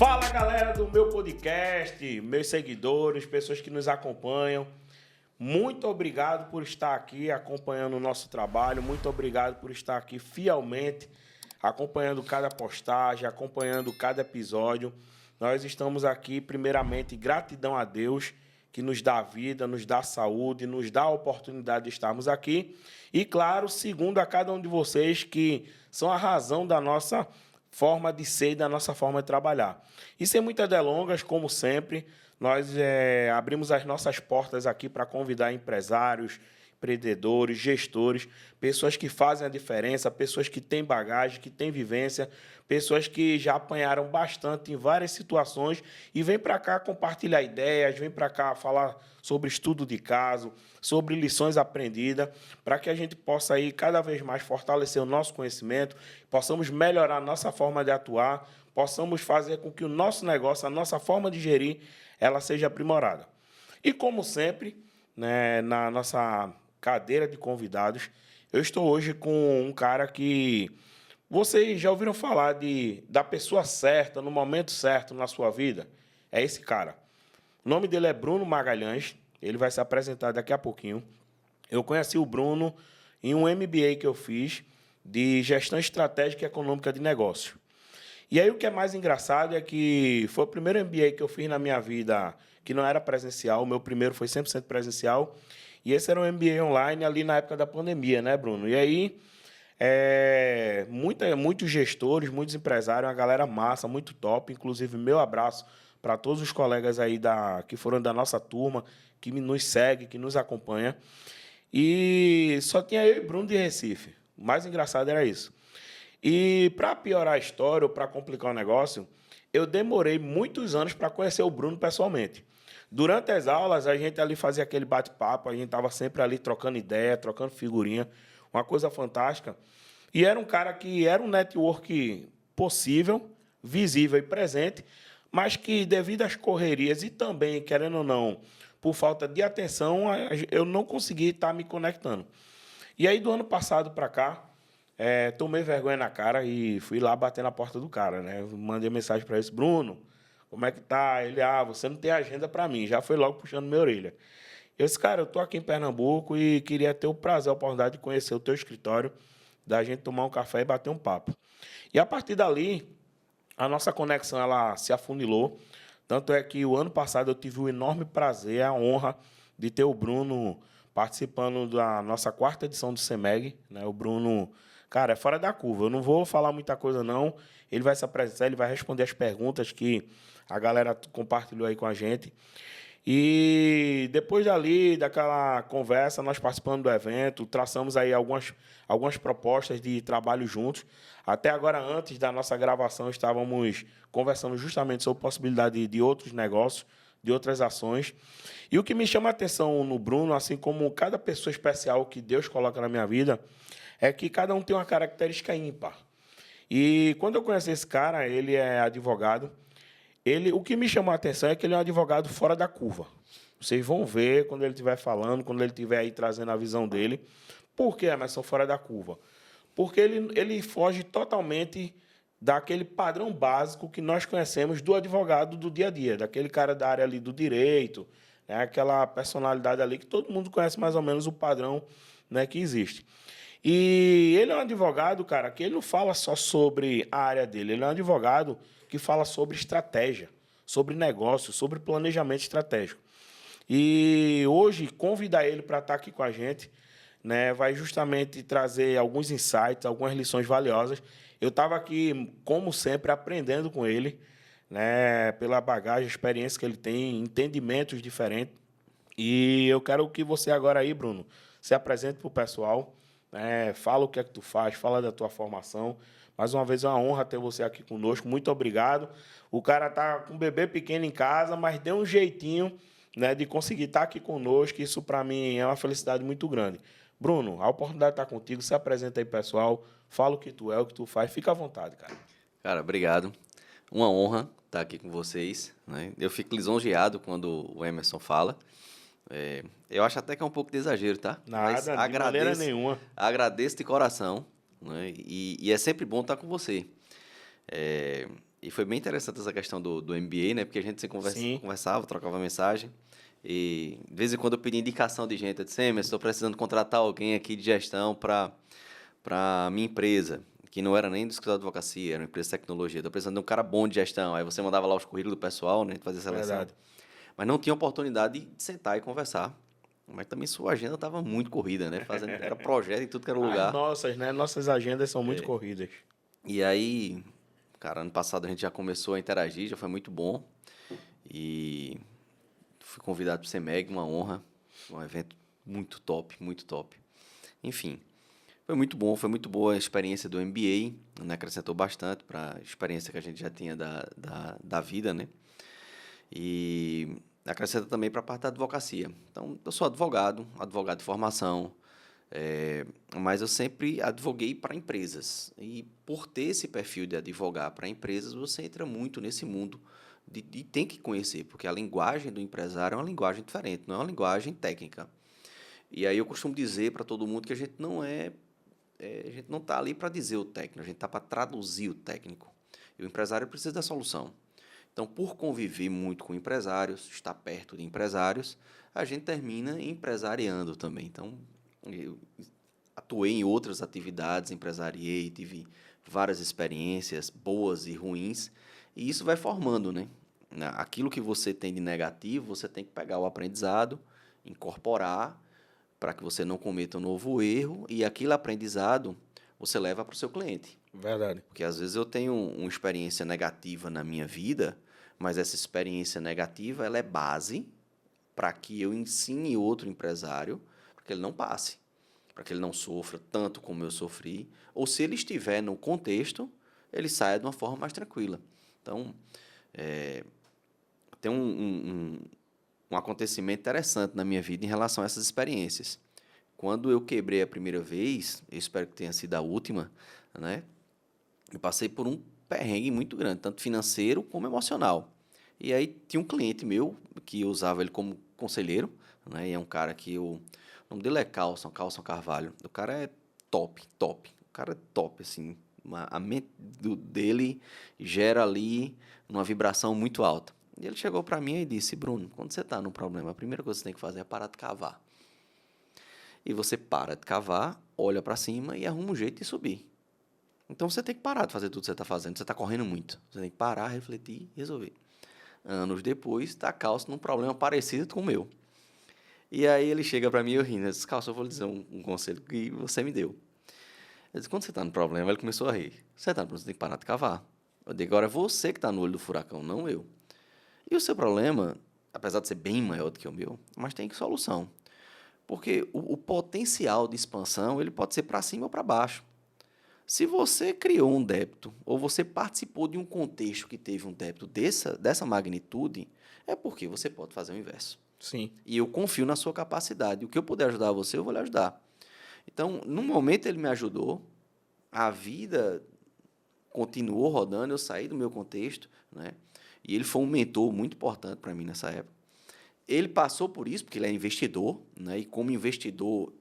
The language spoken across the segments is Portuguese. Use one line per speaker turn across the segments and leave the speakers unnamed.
Fala, galera do meu podcast, meus seguidores, pessoas que nos acompanham. Muito obrigado por estar aqui acompanhando o nosso trabalho. Muito obrigado por estar aqui fielmente acompanhando cada postagem, acompanhando cada episódio. Nós estamos aqui, primeiramente, gratidão a Deus, que nos dá vida, nos dá saúde, nos dá a oportunidade de estarmos aqui. E, claro, segundo a cada um de vocês, que são a razão da nossa forma de ser e da nossa forma de trabalhar. E sem muitas delongas, como sempre, nós abrimos as nossas portas aqui para convidar empresários, empreendedores, gestores, pessoas que fazem a diferença, pessoas que têm bagagem, que têm vivência, pessoas que já apanharam bastante em várias situações e vêm para cá compartilhar ideias, vêm para cá falar sobre estudo de caso, sobre lições aprendidas, para que a gente possa aí cada vez mais fortalecer o nosso conhecimento, possamos melhorar a nossa forma de atuar, possamos fazer com que o nosso negócio, a nossa forma de gerir, ela seja aprimorada. E como sempre, né, na nossa cadeira de convidados, eu estou hoje com um cara que vocês já ouviram falar da pessoa certa, no momento certo na sua vida? É esse cara. O nome dele é Bruno Magalhães, ele vai se apresentar daqui a pouquinho. Eu conheci o Bruno em um MBA que eu fiz de Gestão Estratégica e Econômica de Negócio. E aí o que é mais engraçado é que foi o primeiro MBA que eu fiz na minha vida que não era presencial, o meu primeiro foi 100% presencial, e esse era um MBA online ali na época da pandemia, né, Bruno? E aí, muitos gestores, muitos empresários, uma galera massa, muito top, inclusive meu abraço para todos os colegas aí que foram da nossa turma, que nos segue, que nos acompanha. E só tinha eu e Bruno de Recife. O mais engraçado era isso. E para piorar a história, ou para complicar o negócio, eu demorei muitos anos para conhecer o Bruno pessoalmente. Durante as aulas, a gente ali fazia aquele bate-papo, a gente estava sempre ali trocando ideia, trocando figurinha, uma coisa fantástica. E era um cara que era um network possível, visível e presente, mas que, devido às correrias e também, querendo ou não, por falta de atenção, eu não consegui estar me conectando. E aí, do ano passado para cá, tomei vergonha na cara e fui lá bater na porta do cara, né? Mandei mensagem para ele, Bruno, como é que tá? Ele, você não tem agenda para mim. Já foi logo puxando minha orelha. Eu disse, cara, eu estou aqui em Pernambuco e queria ter o prazer, a oportunidade de conhecer o teu escritório, da gente tomar um café e bater um papo. E, a partir dali, a nossa conexão ela se afunilou. Tanto é que o ano passado eu tive o enorme prazer, a honra de ter o Bruno participando da nossa 4ª edição do CEMEG, né? O Bruno, cara, é fora da curva. Eu não vou falar muita coisa, não. Ele vai se apresentar, ele vai responder as perguntas que a galera compartilhou aí com a gente. E depois dali, daquela conversa, nós participamos do evento, traçamos aí algumas propostas de trabalho juntos. Até agora, antes da nossa gravação, estávamos conversando justamente sobre a possibilidade de outros negócios, de outras ações. E o que me chama a atenção no Bruno, assim como cada pessoa especial que Deus coloca na minha vida, é que cada um tem uma característica ímpar. E quando eu conheci esse cara, ele é advogado. O que me chamou a atenção é que ele é um advogado fora da curva. Vocês vão ver quando ele estiver falando, quando ele estiver aí trazendo a visão dele. Por que, Emerson, fora da curva? Porque ele foge totalmente daquele padrão básico que nós conhecemos do advogado do dia a dia, daquele cara da área ali do direito, né, aquela personalidade ali que todo mundo conhece mais ou menos o padrão, né, que existe. E ele é um advogado, cara, que ele não fala só sobre a área dele, ele é um advogado que fala sobre estratégia, sobre negócio, sobre planejamento estratégico. E hoje, convidar ele para estar aqui com a gente, né, vai justamente trazer alguns insights, algumas lições valiosas. Eu estava aqui, como sempre, aprendendo com ele, né, pela bagagem, experiência que ele tem, entendimentos diferentes. E eu quero que você agora aí, Bruno, se apresente para o pessoal, fala o que é que tu faz, fala da tua formação. Mais uma vez é uma honra ter você aqui conosco. Muito obrigado. O cara tá com um bebê pequeno em casa, mas deu um jeitinho, né, de conseguir estar aqui conosco. Isso, para mim, é uma felicidade muito grande. Bruno, a oportunidade está contigo. Se apresenta aí, pessoal. Fala o que tu é, o que tu faz. Fica à vontade, cara.
Cara, obrigado. Uma honra estar aqui com vocês, né? Eu fico lisonjeado quando o Emerson fala. Eu acho até que é um pouco de exagero, tá?
Nada, de maneira nenhuma.
Agradeço de coração, né? E é sempre bom estar com você. E foi bem interessante essa questão do MBA, né? Porque a gente se
Sim,
conversava, trocava mensagem. E de vez em quando eu pedia indicação de gente. Eu disse, mas estou precisando contratar alguém aqui de gestão para minha empresa, que não era nem do escritório de advocacia, era uma empresa de tecnologia. Estou precisando de um cara bom de gestão. Aí você mandava lá os currículos do pessoal, né? Fazer seleção.
verdade.
Mas não tinha oportunidade de sentar e conversar. Mas também sua agenda estava muito corrida, né? Era projeto em tudo que era
As
lugar.
nossas, né? Nossas agendas são muito corridas.
E aí, cara, ano passado a gente já começou a interagir, já foi muito bom. E fui convidado para o CEMEG, uma honra. Um evento muito top, muito top. Enfim, foi muito bom, foi muito boa a experiência do MBA, né? Acrescentou bastante para a experiência que a gente já tinha da vida, né? E acrescenta também para a parte da advocacia. Então, eu sou advogado, advogado de formação, mas eu sempre advoguei para empresas. E por ter esse perfil de advogar para empresas, você entra muito nesse mundo de tem que conhecer, porque a linguagem do empresário é uma linguagem diferente, não é uma linguagem técnica. E aí eu costumo dizer para todo mundo que a gente não a gente não está ali para dizer o técnico, a gente está para traduzir o técnico. E o empresário precisa da solução. Então, por conviver muito com empresários, estar perto de empresários, a gente termina empresariando também. Então, eu atuei em outras atividades, empresariei, tive várias experiências boas e ruins, e isso vai formando, né? Aquilo que você tem de negativo, você tem que pegar o aprendizado, incorporar para que você não cometa um novo erro, e aquele aprendizado você leva para o seu cliente.
Verdade.
Porque às vezes eu tenho uma experiência negativa na minha vida, mas essa experiência negativa ela é base para que eu ensine outro empresário para que ele não passe, para que ele não sofra tanto como eu sofri, ou se ele estiver no contexto, ele saia de uma forma mais tranquila. Então, tem um acontecimento interessante na minha vida em relação a essas experiências. Quando eu quebrei a primeira vez, eu espero que tenha sido a última, né? Eu passei por um perrengue muito grande, tanto financeiro como emocional. E aí tinha um cliente meu que eu usava ele como conselheiro, né? E é um cara que o nome dele é Carlson Carvalho. O cara é top, top. O cara é top, assim. A mente dele gera ali uma vibração muito alta. E ele chegou para mim e disse, Bruno, quando você está num problema, a primeira coisa que você tem que fazer é parar de cavar. E você para de cavar, olha para cima e arruma um jeito de subir. Então você tem que parar de fazer tudo que você está fazendo. Você está correndo muito. Você tem que parar, refletir e resolver. Anos depois, está Calço num problema parecido com o meu. E aí ele chega para mim e eu rindo. Eu disse, Calço, eu vou lhe dizer um conselho que você me deu. Eu disse, quando você está no problema, ele começou a rir. Você está no problema, você tem que parar de cavar. Eu digo, agora é você que está no olho do furacão, não eu. E o seu problema, apesar de ser bem maior do que o meu, mas tem solução. Porque o potencial de expansão, ele pode ser para cima ou para baixo. Se você criou um débito ou você participou de um contexto que teve um débito dessa magnitude, é porque você pode fazer o inverso.
Sim.
E eu confio na sua capacidade. O que eu puder ajudar você, eu vou lhe ajudar. Então, no momento ele me ajudou, a vida continuou rodando, eu saí do meu contexto, né? E ele foi um mentor muito importante para mim nessa época. Ele passou por isso, porque ele é investidor, né? E como investidor,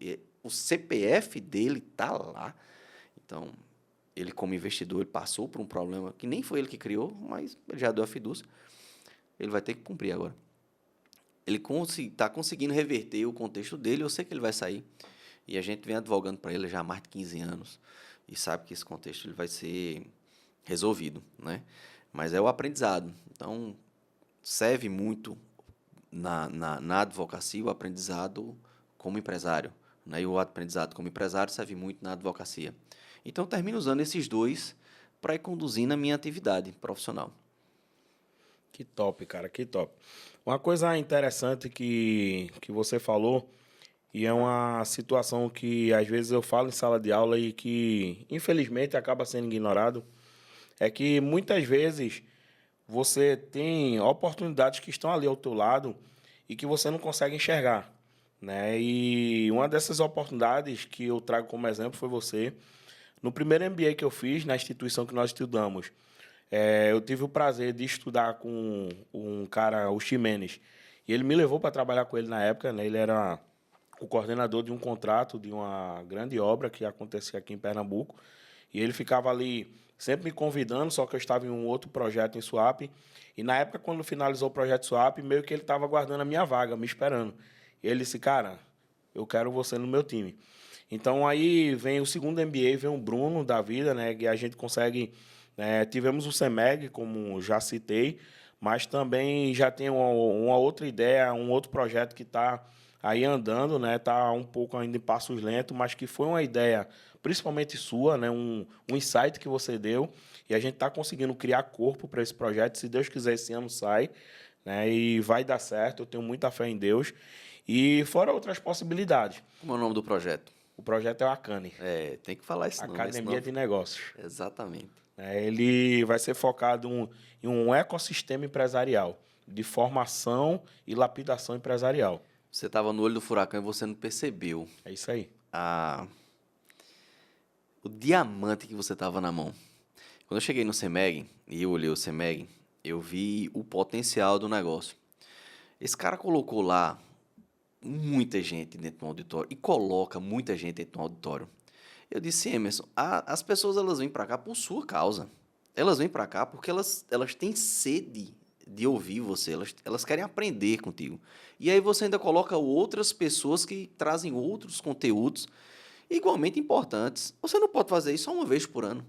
o CPF dele está lá. Então, ele como investidor, ele passou por um problema que nem foi ele que criou, mas ele já deu a fidúcia. Ele vai ter que cumprir agora. Ele está conseguindo reverter o contexto dele, eu sei que ele vai sair. E a gente vem advogando para ele já há mais de 15 anos e sabe que esse contexto ele vai ser resolvido, né? Mas é o aprendizado. Então, serve muito na advocacia o aprendizado como empresário, né? E o aprendizado como empresário serve muito na advocacia. Então, eu termino usando esses dois para ir conduzindo a minha atividade profissional.
Que top, cara, que top. Uma coisa interessante que você falou, e é uma situação que às vezes eu falo em sala de aula e que infelizmente acaba sendo ignorado, é que muitas vezes você tem oportunidades que estão ali ao teu lado e que você não consegue enxergar, né? E uma dessas oportunidades que eu trago como exemplo foi você. No primeiro MBA que eu fiz, na instituição que nós estudamos, eu tive o prazer de estudar com um cara, o Ximenes, e ele me levou para trabalhar com ele na época, né? Ele era o coordenador de um contrato de uma grande obra que acontecia aqui em Pernambuco, E ele ficava ali sempre me convidando, só que eu estava em um outro projeto em Suape. E na época, quando finalizou o projeto Suape, meio que ele estava aguardando a minha vaga, me esperando. E ele disse, cara, eu quero você no meu time. Então, aí vem o segundo MBA, vem o Bruno da vida, né? E a gente consegue... tivemos o CEMEG, como já citei, mas também já tem uma outra ideia, um outro projeto que está aí andando, né? Está um pouco ainda em passos lentos, mas que foi uma ideia, principalmente sua, né? Um insight que você deu, e a gente está conseguindo criar corpo para esse projeto. Se Deus quiser, esse ano sai, né? E vai dar certo, eu tenho muita fé em Deus. E fora outras possibilidades.
Como é o nome do projeto?
O projeto é o Acane,
Tem que falar esse nome.
Academia de Negócios.
Exatamente.
Ele vai ser focado em um ecossistema empresarial, de formação e lapidação empresarial.
Você estava no olho do furacão e você não percebeu
É isso aí.
o diamante que você estava na mão. Quando eu cheguei no CEMEG e eu olhei o CEMEG, eu vi o potencial do negócio. Esse cara colocou lá muita gente dentro do auditório e coloca muita gente dentro do auditório. Eu disse, Emerson, as pessoas elas vêm para cá por sua causa. Elas vêm para cá porque elas têm sede de ouvir você, elas querem aprender contigo. E aí você ainda coloca outras pessoas que trazem outros conteúdos igualmente importantes. Você não pode fazer isso só uma vez por ano.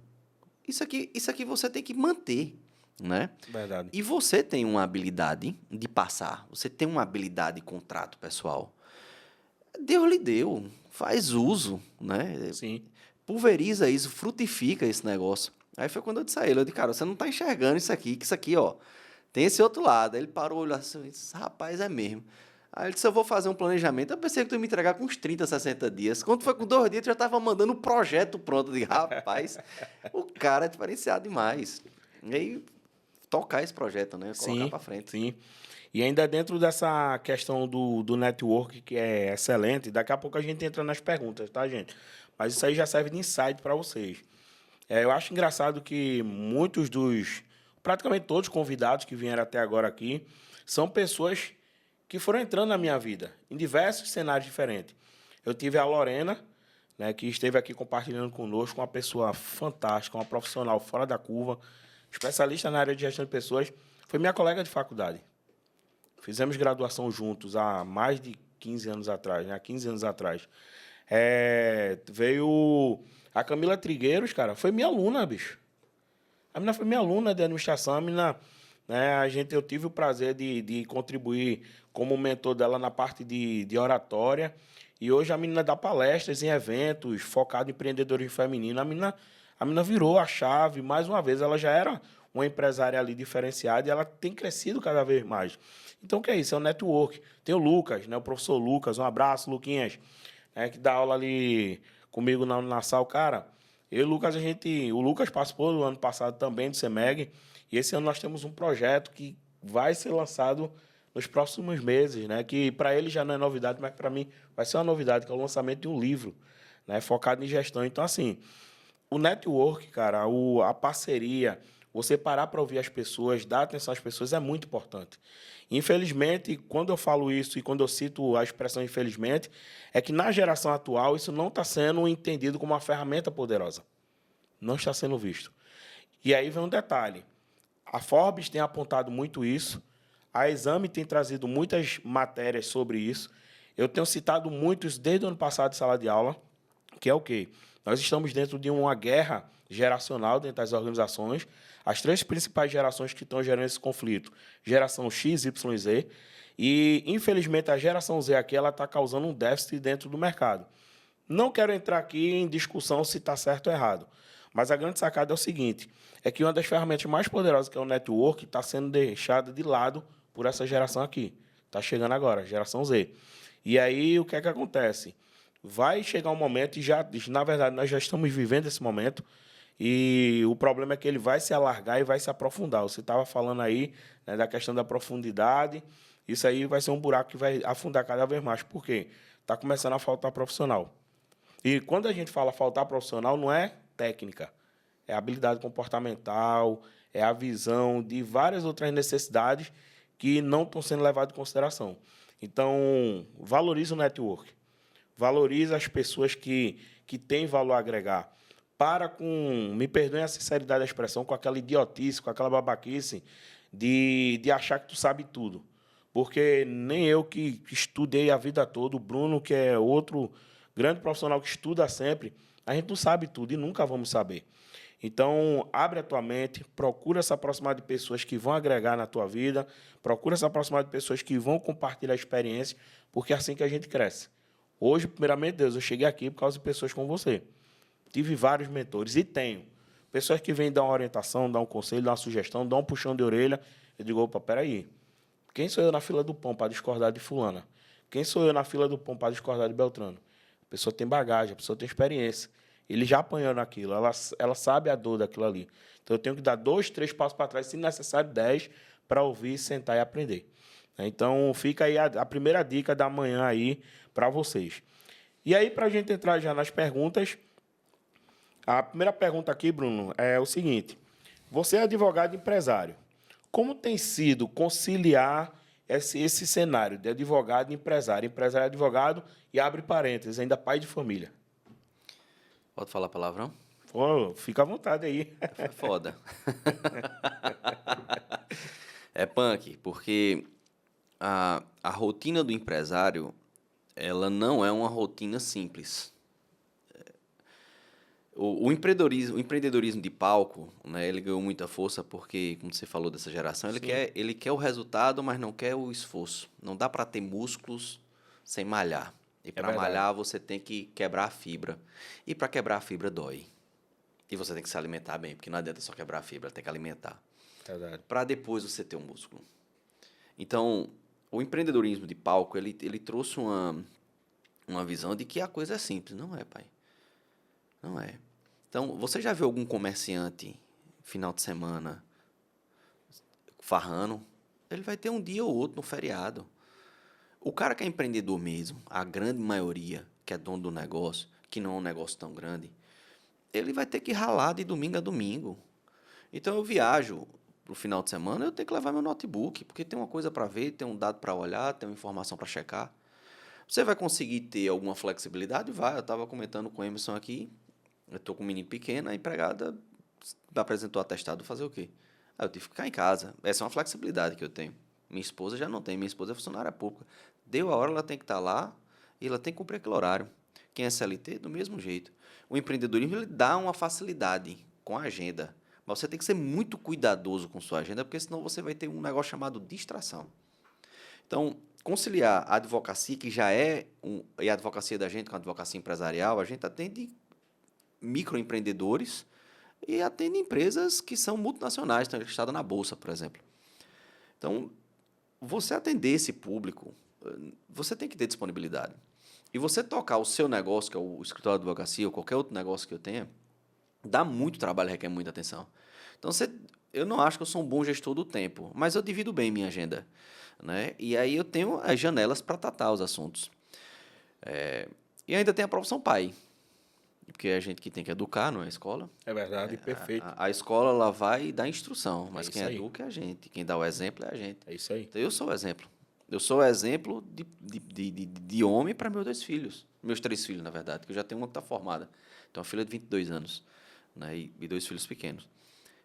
Isso aqui você tem que manter, né?
Verdade.
E você tem uma habilidade de passar, você tem uma habilidade de contrato pessoal. Deus lhe deu, faz uso, né?
Sim.
Pulveriza isso, frutifica esse negócio. Aí foi quando eu disse a ele, eu disse, cara, você não está enxergando isso aqui, que isso aqui, ó, tem esse outro lado. Aí ele parou, olhou assim, e disse, rapaz, é mesmo. Aí ele disse, eu vou fazer um planejamento. Eu pensei que tu ia me entregar com uns 30, 60 dias. Quando foi com 2 dias, tu já estava mandando o projeto pronto. Eu disse, rapaz, o cara é diferenciado demais. E aí, tocar esse projeto, né? Colocar para frente.
Sim. E ainda dentro dessa questão do network, que é excelente, daqui a pouco a gente entra nas perguntas, tá, gente? Mas isso aí já serve de insight para vocês. Eu acho engraçado que praticamente todos os convidados que vieram até agora aqui, são pessoas que foram entrando na minha vida, em diversos cenários diferentes. Eu tive a Lorena, né, que esteve aqui compartilhando conosco, uma pessoa fantástica, uma profissional fora da curva, especialista na área de gestão de pessoas, foi minha colega de faculdade. Fizemos graduação juntos há mais de 15 anos atrás, né? 15 anos atrás. Veio a Camila Trigueiros, cara, foi minha aluna, bicho. A menina foi minha aluna de administração, a menina, né, eu tive o prazer de contribuir como mentor dela na parte de oratória, e hoje a menina dá palestras em eventos focados em empreendedorismo feminino. A menina virou a chave, mais uma vez, ela já era uma empresária ali diferenciada e ela tem crescido cada vez mais. Então, o que é isso? É o network. Tem o Lucas, né, o professor Lucas, um abraço, Luquinhas, que dá aula ali comigo na sala. Cara, eu e o Lucas, o Lucas participou do ano passado também do CEMEG, e esse ano nós temos um projeto que vai ser lançado nos próximos meses, né? Que para ele já não é novidade, mas para mim vai ser uma novidade, que é o lançamento de um livro, né? Focado em gestão. Então, assim, o network, cara, a parceria, você parar para ouvir as pessoas, dar atenção às pessoas é muito importante. Infelizmente, quando eu falo isso e quando eu cito a expressão infelizmente, é que na geração atual isso não está sendo entendido como uma ferramenta poderosa. Não está sendo visto. E aí vem um detalhe. A Forbes tem apontado muito isso, a Exame tem trazido muitas matérias sobre isso. Eu tenho citado muitos desde o ano passado em sala de aula, que é o quê? Nós estamos dentro de uma guerra geracional dentro das organizações. As 3 principais gerações que estão gerando esse conflito, geração X, Y e Z, e, infelizmente, a geração Z aqui está causando um déficit dentro do mercado. Não quero entrar aqui em discussão se está certo ou errado, mas a grande sacada é o seguinte, é que uma das ferramentas mais poderosas, que é o network, está sendo deixada de lado por essa geração aqui. Está chegando agora, geração Z. E aí, o que é que acontece? Vai chegar um momento, na verdade, nós já estamos vivendo esse momento, e o problema é que ele vai se alargar e vai se aprofundar. Você estava falando aí, né, da questão da profundidade, isso aí vai ser um buraco que vai afundar cada vez mais. Por quê? Está começando a faltar profissional. E quando a gente fala faltar profissional, não é técnica, é habilidade comportamental, é a visão de várias outras necessidades que não estão sendo levadas em consideração. Então, valorize o network, valorize as pessoas que têm valor a agregar. para com, me perdoem a sinceridade da expressão, com aquela idiotice, com aquela babaquice de achar que tu sabe tudo. Porque nem eu que estudei a vida toda, o Bruno, que é outro grande profissional que estuda sempre, a gente não sabe tudo e nunca vamos saber. Então, abre a tua mente, procura se aproximar de pessoas que vão agregar na tua vida, procura se aproximar de pessoas que vão compartilhar experiências, porque é assim que a gente cresce. Hoje, primeiramente, Deus, eu cheguei aqui por causa de pessoas como você. Tive vários mentores e tenho. Pessoas que vêm dar uma orientação, dar um conselho, dar uma sugestão, dar um puxão de orelha. Eu digo, opa, peraí. Quem sou eu na fila do pão para discordar de fulana? Quem sou eu na fila do pão para discordar de Beltrano? A pessoa tem bagagem, a pessoa tem experiência. Ele já apanhou naquilo, ela sabe a dor daquilo ali. Então, eu tenho que dar 2, 3 passos para trás, se necessário 10, para ouvir, sentar e aprender. Então, fica aí a primeira dica da manhã aí para vocês. E aí, para a gente entrar já nas perguntas, a primeira pergunta aqui, Bruno, é o seguinte. Você é advogado e empresário. Como tem sido conciliar esse cenário de advogado e empresário? Empresário e advogado, e abre parênteses, ainda pai de família.
Pode falar palavrão?
Pô, fica à vontade aí.
É foda. É punk, porque a rotina do empresário, ela não é uma rotina simples. O empreendedorismo de palco, né, ele ganhou muita força porque, como você falou dessa geração, ele quer o resultado, mas não quer o esforço. Não dá para ter músculos sem malhar. E para malhar, você tem que quebrar a fibra. E para quebrar a fibra, dói. E você tem que se alimentar bem, porque não adianta só quebrar a fibra, tem que alimentar. Para depois você ter um músculo. Então, o empreendedorismo de palco, ele trouxe uma visão de que a coisa é simples. Não é, pai. Não é. Então, você já viu algum comerciante, final de semana, farrando? Ele vai ter um dia ou outro no feriado. O cara que é empreendedor mesmo, a grande maioria, que é dono do negócio, que não é um negócio tão grande, ele vai ter que ralar de domingo a domingo. Então, eu viajo pro final de semana, eu tenho que levar meu notebook, porque tem uma coisa para ver, tem um dado para olhar, tem uma informação para checar. Você vai conseguir ter alguma flexibilidade? Vai. Eu estava comentando com o Emerson aqui, eu estou com um menino pequeno, a empregada apresentou atestado, fazer o quê? Eu tive que ficar em casa. Essa é uma flexibilidade que eu tenho. Minha esposa já não tem, minha esposa é funcionária pública. Deu a hora, ela tem que estar lá e ela tem que cumprir aquele horário. Quem é CLT, do mesmo jeito. O empreendedorismo ele dá uma facilidade com a agenda, mas você tem que ser muito cuidadoso com sua agenda, porque senão você vai ter um negócio chamado distração. Então, conciliar a advocacia, que já e a advocacia da gente com a advocacia empresarial, a gente atende microempreendedores e atende empresas que são multinacionais, estão listadas na Bolsa, por exemplo. Então, você atender esse público, você tem que ter disponibilidade. E você tocar o seu negócio, que é o escritório de advocacia, ou qualquer outro negócio que eu tenha, dá muito trabalho, requer muita atenção. Então, eu não acho que eu sou um bom gestor do tempo, mas eu divido bem minha agenda, né? E aí eu tenho as janelas para tratar os assuntos. E ainda tem a profissão pai, porque é a gente que tem que educar, não é a escola.
É verdade, perfeito.
A escola ela vai dar instrução, mas quem
aí.
educa é a gente, quem dá o exemplo é a gente.
É isso aí.
Então, eu sou o exemplo. Eu sou o exemplo de homem para meus 2 filhos. Meus 3 filhos, na verdade, que eu já tenho uma que está formada. Então, uma filha de 22 anos, né, e 2 filhos pequenos.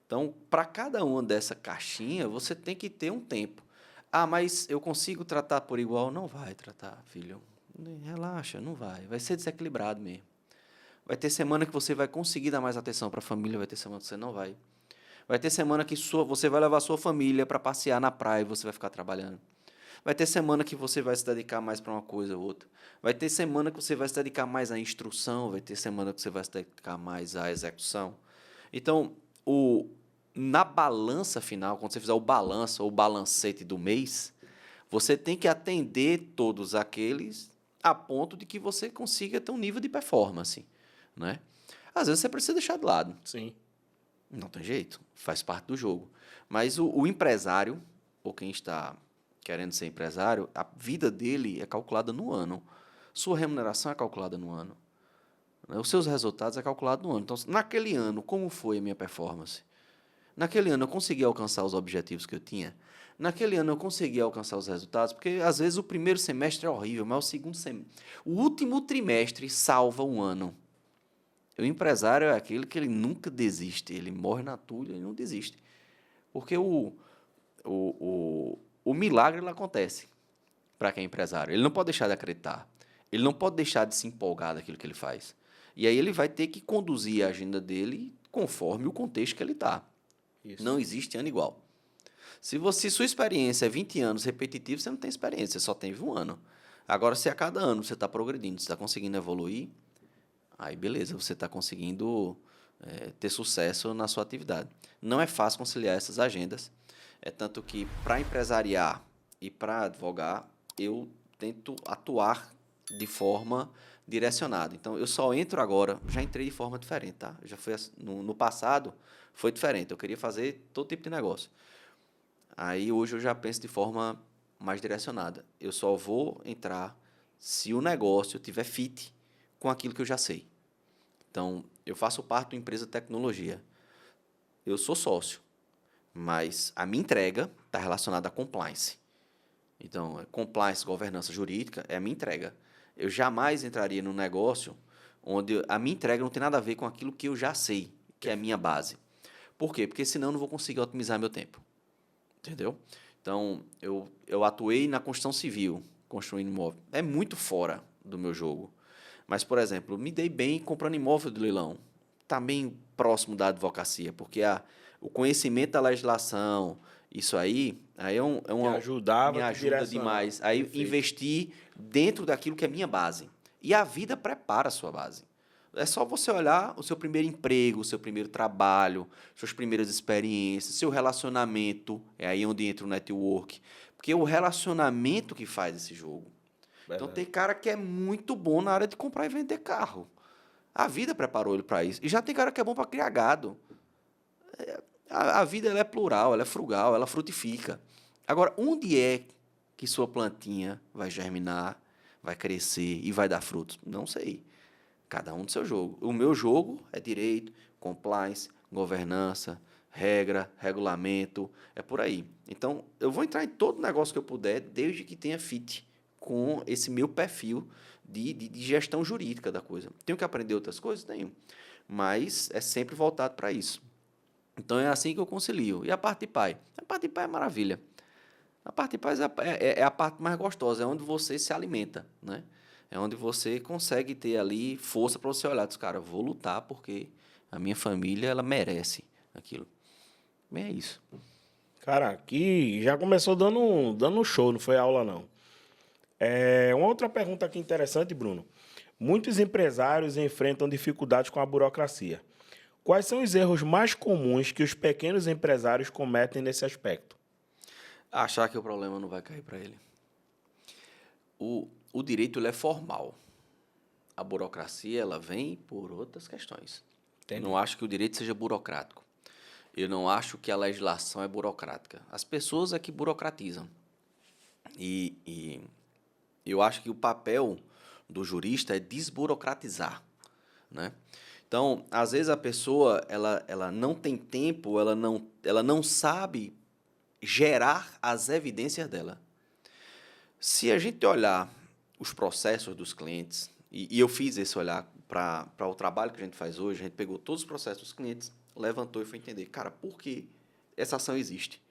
Então, para cada uma dessa caixinha, você tem que ter um tempo. Ah, mas eu consigo tratar por igual? Não vai tratar, filho. Relaxa, não vai. Vai ser desequilibrado mesmo. Vai ter semana que você vai conseguir dar mais atenção para a família, vai ter semana que você não vai. Vai ter semana que você vai levar a sua família para passear na praia e você vai ficar trabalhando. Vai ter semana que você vai se dedicar mais para uma coisa ou outra. Vai ter semana que você vai se dedicar mais à instrução, vai ter semana que você vai se dedicar mais à execução. Então, na balança final, quando você fizer o balanço ou o balancete do mês, você tem que atender todos aqueles a ponto de que você consiga ter um nível de performance, né? Às vezes você precisa deixar de lado.
Sim.
Não tem jeito, faz parte do jogo. Mas o empresário, ou quem está querendo ser empresário, a vida dele é calculada no ano. Sua remuneração é calculada no ano. Os seus resultados é calculado no ano. Então, naquele ano, como foi a minha performance? Naquele ano, eu consegui alcançar os objetivos que eu tinha? Naquele ano, eu consegui alcançar os resultados? Porque, às vezes, o primeiro semestre é horrível, mas o último trimestre salva um ano. O empresário é aquele que ele nunca desiste, ele morre na tulha e não desiste. Porque o milagre ele acontece para quem é empresário. Ele não pode deixar de acreditar. Ele não pode deixar de se empolgar daquilo que ele faz. E aí ele vai ter que conduzir a agenda dele conforme o contexto que ele está. Não existe ano igual. Se sua experiência é 20 anos repetitivo, você não tem experiência, você só teve um ano. Agora, se a cada ano você está progredindo, você está conseguindo evoluir, aí beleza, você está conseguindo ter sucesso na sua atividade. Não é fácil conciliar essas agendas. É tanto que, para empresariar e para advogar, eu tento atuar de forma direcionada. Então, eu só entro agora, já entrei de forma diferente, tá? Já foi no passado, foi diferente. Eu queria fazer todo tipo de negócio. Aí, hoje, eu já penso de forma mais direcionada. Eu só vou entrar se o negócio tiver fit com aquilo que eu já sei. Então, eu faço parte de uma empresa de tecnologia. Eu sou sócio, mas a minha entrega está relacionada a compliance. Então, compliance, governança jurídica, é a minha entrega. Eu jamais entraria num negócio onde a minha entrega não tem nada a ver com aquilo que eu já sei, que é a minha base. Por quê? Porque senão eu não vou conseguir otimizar meu tempo. Entendeu? Então, eu atuei na construção civil, construindo imóvel. É muito fora do meu jogo. Mas, por exemplo, me dei bem comprando imóvel de leilão. Está bem próximo da advocacia, porque o conhecimento da legislação, isso aí
Te
me
ajudava, te
ajuda
direcionava.
demais. Aí,
Perfeito.
investir dentro daquilo que é minha base. E a vida prepara a sua base. É só você olhar o seu primeiro emprego, o seu primeiro trabalho, suas primeiras experiências, seu relacionamento, é aí onde entra o network. Porque é o relacionamento que faz esse jogo. Então,
Verdade.
tem cara que é muito bom na área de comprar e vender carro. A vida preparou ele para isso. E já tem cara que é bom para criar gado. A vida ela é plural, ela é frugal, ela frutifica. Agora, onde é que sua plantinha vai germinar, vai crescer e vai dar frutos? Não sei. Cada um do seu jogo. O meu jogo é direito, compliance, governança, regra, regulamento, é por aí. Então, eu vou entrar em todo negócio que eu puder, desde que tenha fit com esse meu perfil de gestão jurídica da coisa. Tenho que aprender outras coisas? Tenho. Mas é sempre voltado para isso. Então, é assim que eu concilio. E a parte de pai? A parte de pai é maravilha. A parte de pai é a parte mais gostosa, é onde você se alimenta, né? É onde você consegue ter ali força para você olhar, diz, cara, vou lutar porque a minha família, ela merece aquilo. Bem, é isso.
Cara, aqui já começou dando um show, não foi aula, não. Uma outra pergunta aqui interessante, Bruno. Muitos empresários enfrentam dificuldades com a burocracia. Quais são os erros mais comuns que os pequenos empresários cometem nesse aspecto?
Achar que o problema não vai cair para ele. O direito ele é formal. A burocracia ela vem por outras questões.
Entendi.
Eu não acho que o direito seja burocrático. Eu não acho que a legislação é burocrática. As pessoas é que burocratizam. E eu acho que o papel do jurista é desburocratizar, né? Então, às vezes a pessoa ela não tem tempo, ela não sabe gerar as evidências dela. Se a gente olhar os processos dos clientes, e eu fiz esse olhar para o trabalho que a gente faz hoje, a gente pegou todos os processos dos clientes, levantou e foi entender, cara, por que essa ação existe?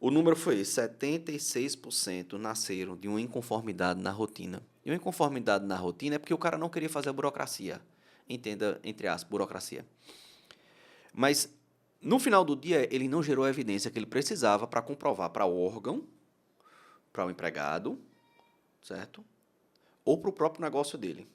O número foi esse, 76% nasceram de uma inconformidade na rotina. E uma inconformidade na rotina é porque o cara não queria fazer a burocracia. Entenda, entre aspas, burocracia. Mas, no final do dia, ele não gerou a evidência que ele precisava para comprovar para o órgão, para o empregado, certo? Ou para o próprio negócio dele.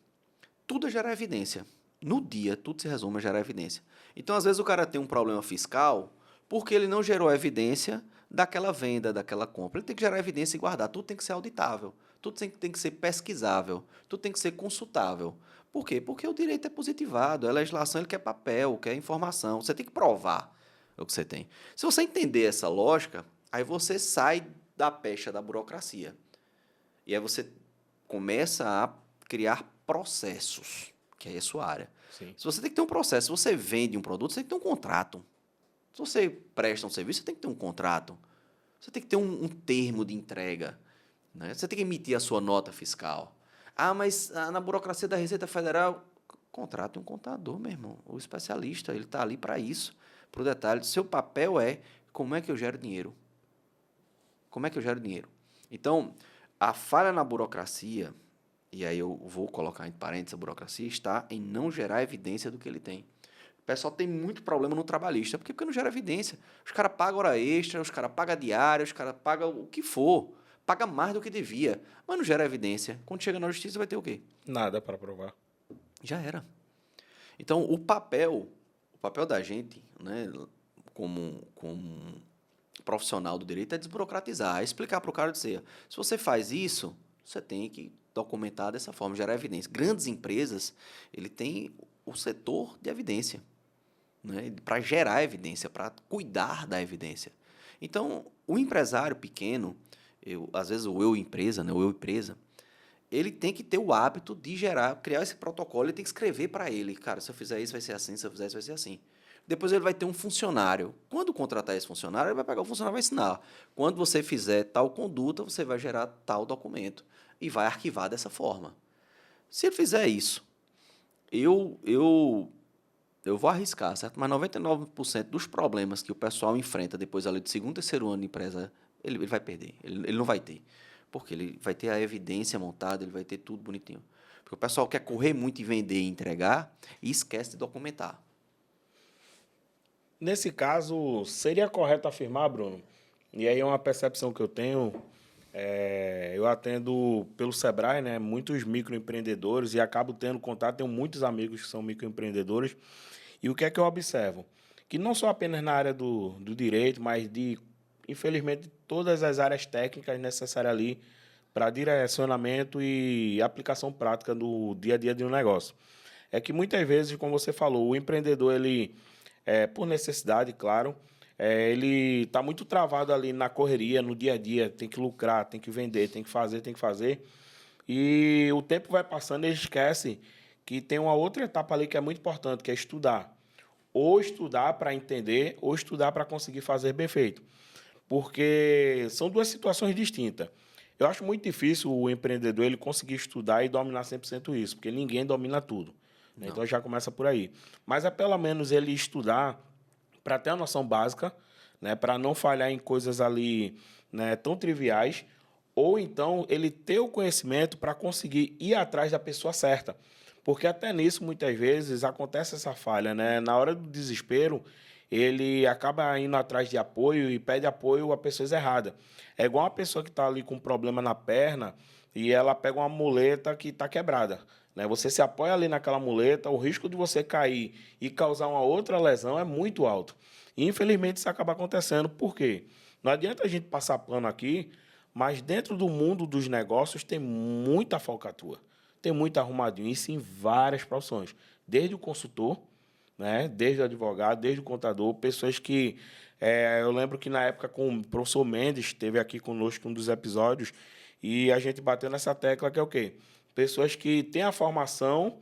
Tudo é gerar evidência. No dia, tudo se resume a gerar evidência. Então, às vezes, o cara tem um problema fiscal porque ele não gerou evidência daquela venda, daquela compra. Ele tem que gerar evidência e guardar. Tudo tem que ser auditável. Tudo tem que ser pesquisável. Tudo tem que ser consultável. Por quê? Porque o direito é positivado. A legislação ele quer papel, quer informação. Você tem que provar o que você tem. Se você entender essa lógica, aí você sai da pecha da burocracia. E aí você começa a criar processos, que é a sua área.
Sim.
Se você tem que ter um processo, se você vende um produto, você tem que ter um contrato. Se você presta um serviço, você tem que ter um contrato. Você tem que ter um termo de entrega. Né? Você tem que emitir a sua nota fiscal. Ah, mas na burocracia da Receita Federal, contrate um contador, meu irmão. O especialista, ele está ali para isso, para o detalhe. Seu papel é como é que eu gero dinheiro. Como é que eu gero dinheiro? Então, a falha na burocracia, e aí eu vou colocar em parênteses a burocracia, está em não gerar evidência do que ele tem. O pessoal tem muito problema no trabalhista. Por quê? Porque não gera evidência. Os caras pagam hora extra, os caras pagam diária, os caras pagam o que for. Paga mais do que devia, mas não gera evidência. Quando chega na justiça, vai ter o quê?
Nada para provar.
Já era. Então, o papel da gente, né, como profissional do direito, é desburocratizar, é explicar para o cara dizer, se você faz isso, você tem que documentar dessa forma, gerar evidência. Grandes empresas, ele tem o setor de evidência, né, para gerar evidência, para cuidar da evidência. Então, o empresário pequeno, às vezes o eu empresa, né, o eu empresa, ele tem que ter o hábito de criar esse protocolo, ele tem que escrever para ele, cara, se eu fizer isso vai ser assim, se eu fizer isso vai ser assim. Depois ele vai ter um funcionário. Quando contratar esse funcionário, ele vai pegar o funcionário e vai ensinar. Quando você fizer tal conduta, você vai gerar tal documento e vai arquivar dessa forma. Se ele fizer isso, eu vou arriscar, certo? Mas 99% dos problemas que o pessoal enfrenta depois ali do segundo, terceiro ano de empresa, ele vai perder. Ele não vai ter. Porque ele vai ter a evidência montada, ele vai ter tudo bonitinho. Porque o pessoal quer correr muito e vender e entregar e esquece de documentar.
Nesse caso, seria correto afirmar, Bruno, e aí é uma percepção que eu tenho, eu atendo pelo Sebrae, né, muitos microempreendedores e acabo tendo contato, tenho muitos amigos que são microempreendedores, e o que é que eu observo? Que não só apenas na área do direito, mas infelizmente, todas as áreas técnicas necessárias ali para direcionamento e aplicação prática no dia a dia de um negócio. É que muitas vezes, como você falou, o empreendedor, ele por necessidade, claro, ele está muito travado ali na correria, no dia a dia, tem que lucrar, tem que vender, tem que fazer, tem que fazer. E o tempo vai passando e ele esquece que tem uma outra etapa ali que é muito importante, que é estudar. Ou estudar para entender, ou estudar para conseguir fazer bem feito. Porque são duas situações distintas. Eu acho muito difícil o empreendedor ele conseguir estudar e dominar 100% isso, porque ninguém domina tudo. Né? Então, já começa por aí. Mas é pelo menos ele estudar para ter uma noção básica, né? Para não falhar em coisas ali, né, tão triviais, ou então ele ter o conhecimento para conseguir ir atrás da pessoa certa. Porque até nisso, muitas vezes, acontece essa falha. Né? Na hora do desespero, ele acaba indo atrás de apoio e pede apoio a pessoas erradas. É igual uma pessoa que está ali com um problema na perna e ela pega uma muleta que está quebrada. Né? Você se apoia ali naquela muleta, o risco de você cair e causar uma outra lesão é muito alto. E, infelizmente, isso acaba acontecendo. Por quê? Não adianta a gente passar pano aqui, mas dentro do mundo dos negócios tem muita falcatrua. Tem muito arrumadinho, isso em várias profissões. Desde o consultor, né? Desde o advogado, desde o contador, pessoas que... eu lembro que na época com o professor Mendes, esteve aqui conosco em um dos episódios, e a gente bateu nessa tecla que é o quê? Pessoas que têm a formação,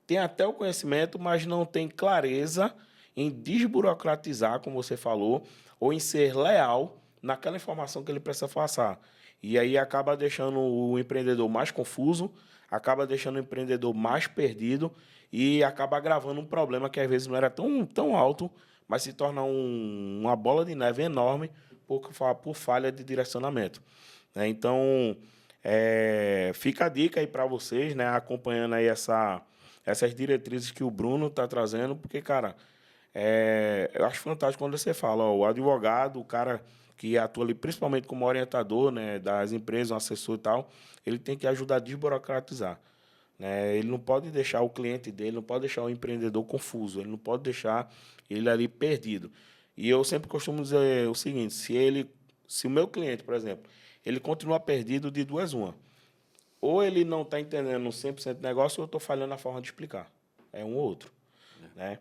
têm até o conhecimento, mas não têm clareza em desburocratizar, como você falou, ou em ser leal naquela informação que ele precisa passar. E aí acaba deixando o empreendedor mais confuso, acaba deixando o empreendedor mais perdido e acaba agravando um problema que às vezes não era tão alto, mas se torna uma bola de neve enorme por falha de direcionamento. Né? Então, fica a dica aí para vocês, né, acompanhando aí essas diretrizes que o Bruno está trazendo, porque, cara, eu acho fantástico quando você fala, ó, o advogado, o cara que atua ali principalmente como orientador, né, das empresas, um assessor e tal, ele tem que ajudar a desburocratizar. Né? Ele não pode deixar o cliente dele, não pode deixar o empreendedor confuso, ele não pode deixar ele ali perdido. E eu sempre costumo dizer o seguinte, se o meu cliente, por exemplo, ele continua perdido de duas uma, ou ele não está entendendo 100% do negócio, ou eu estou falhando na forma de explicar. É um ou outro. Né?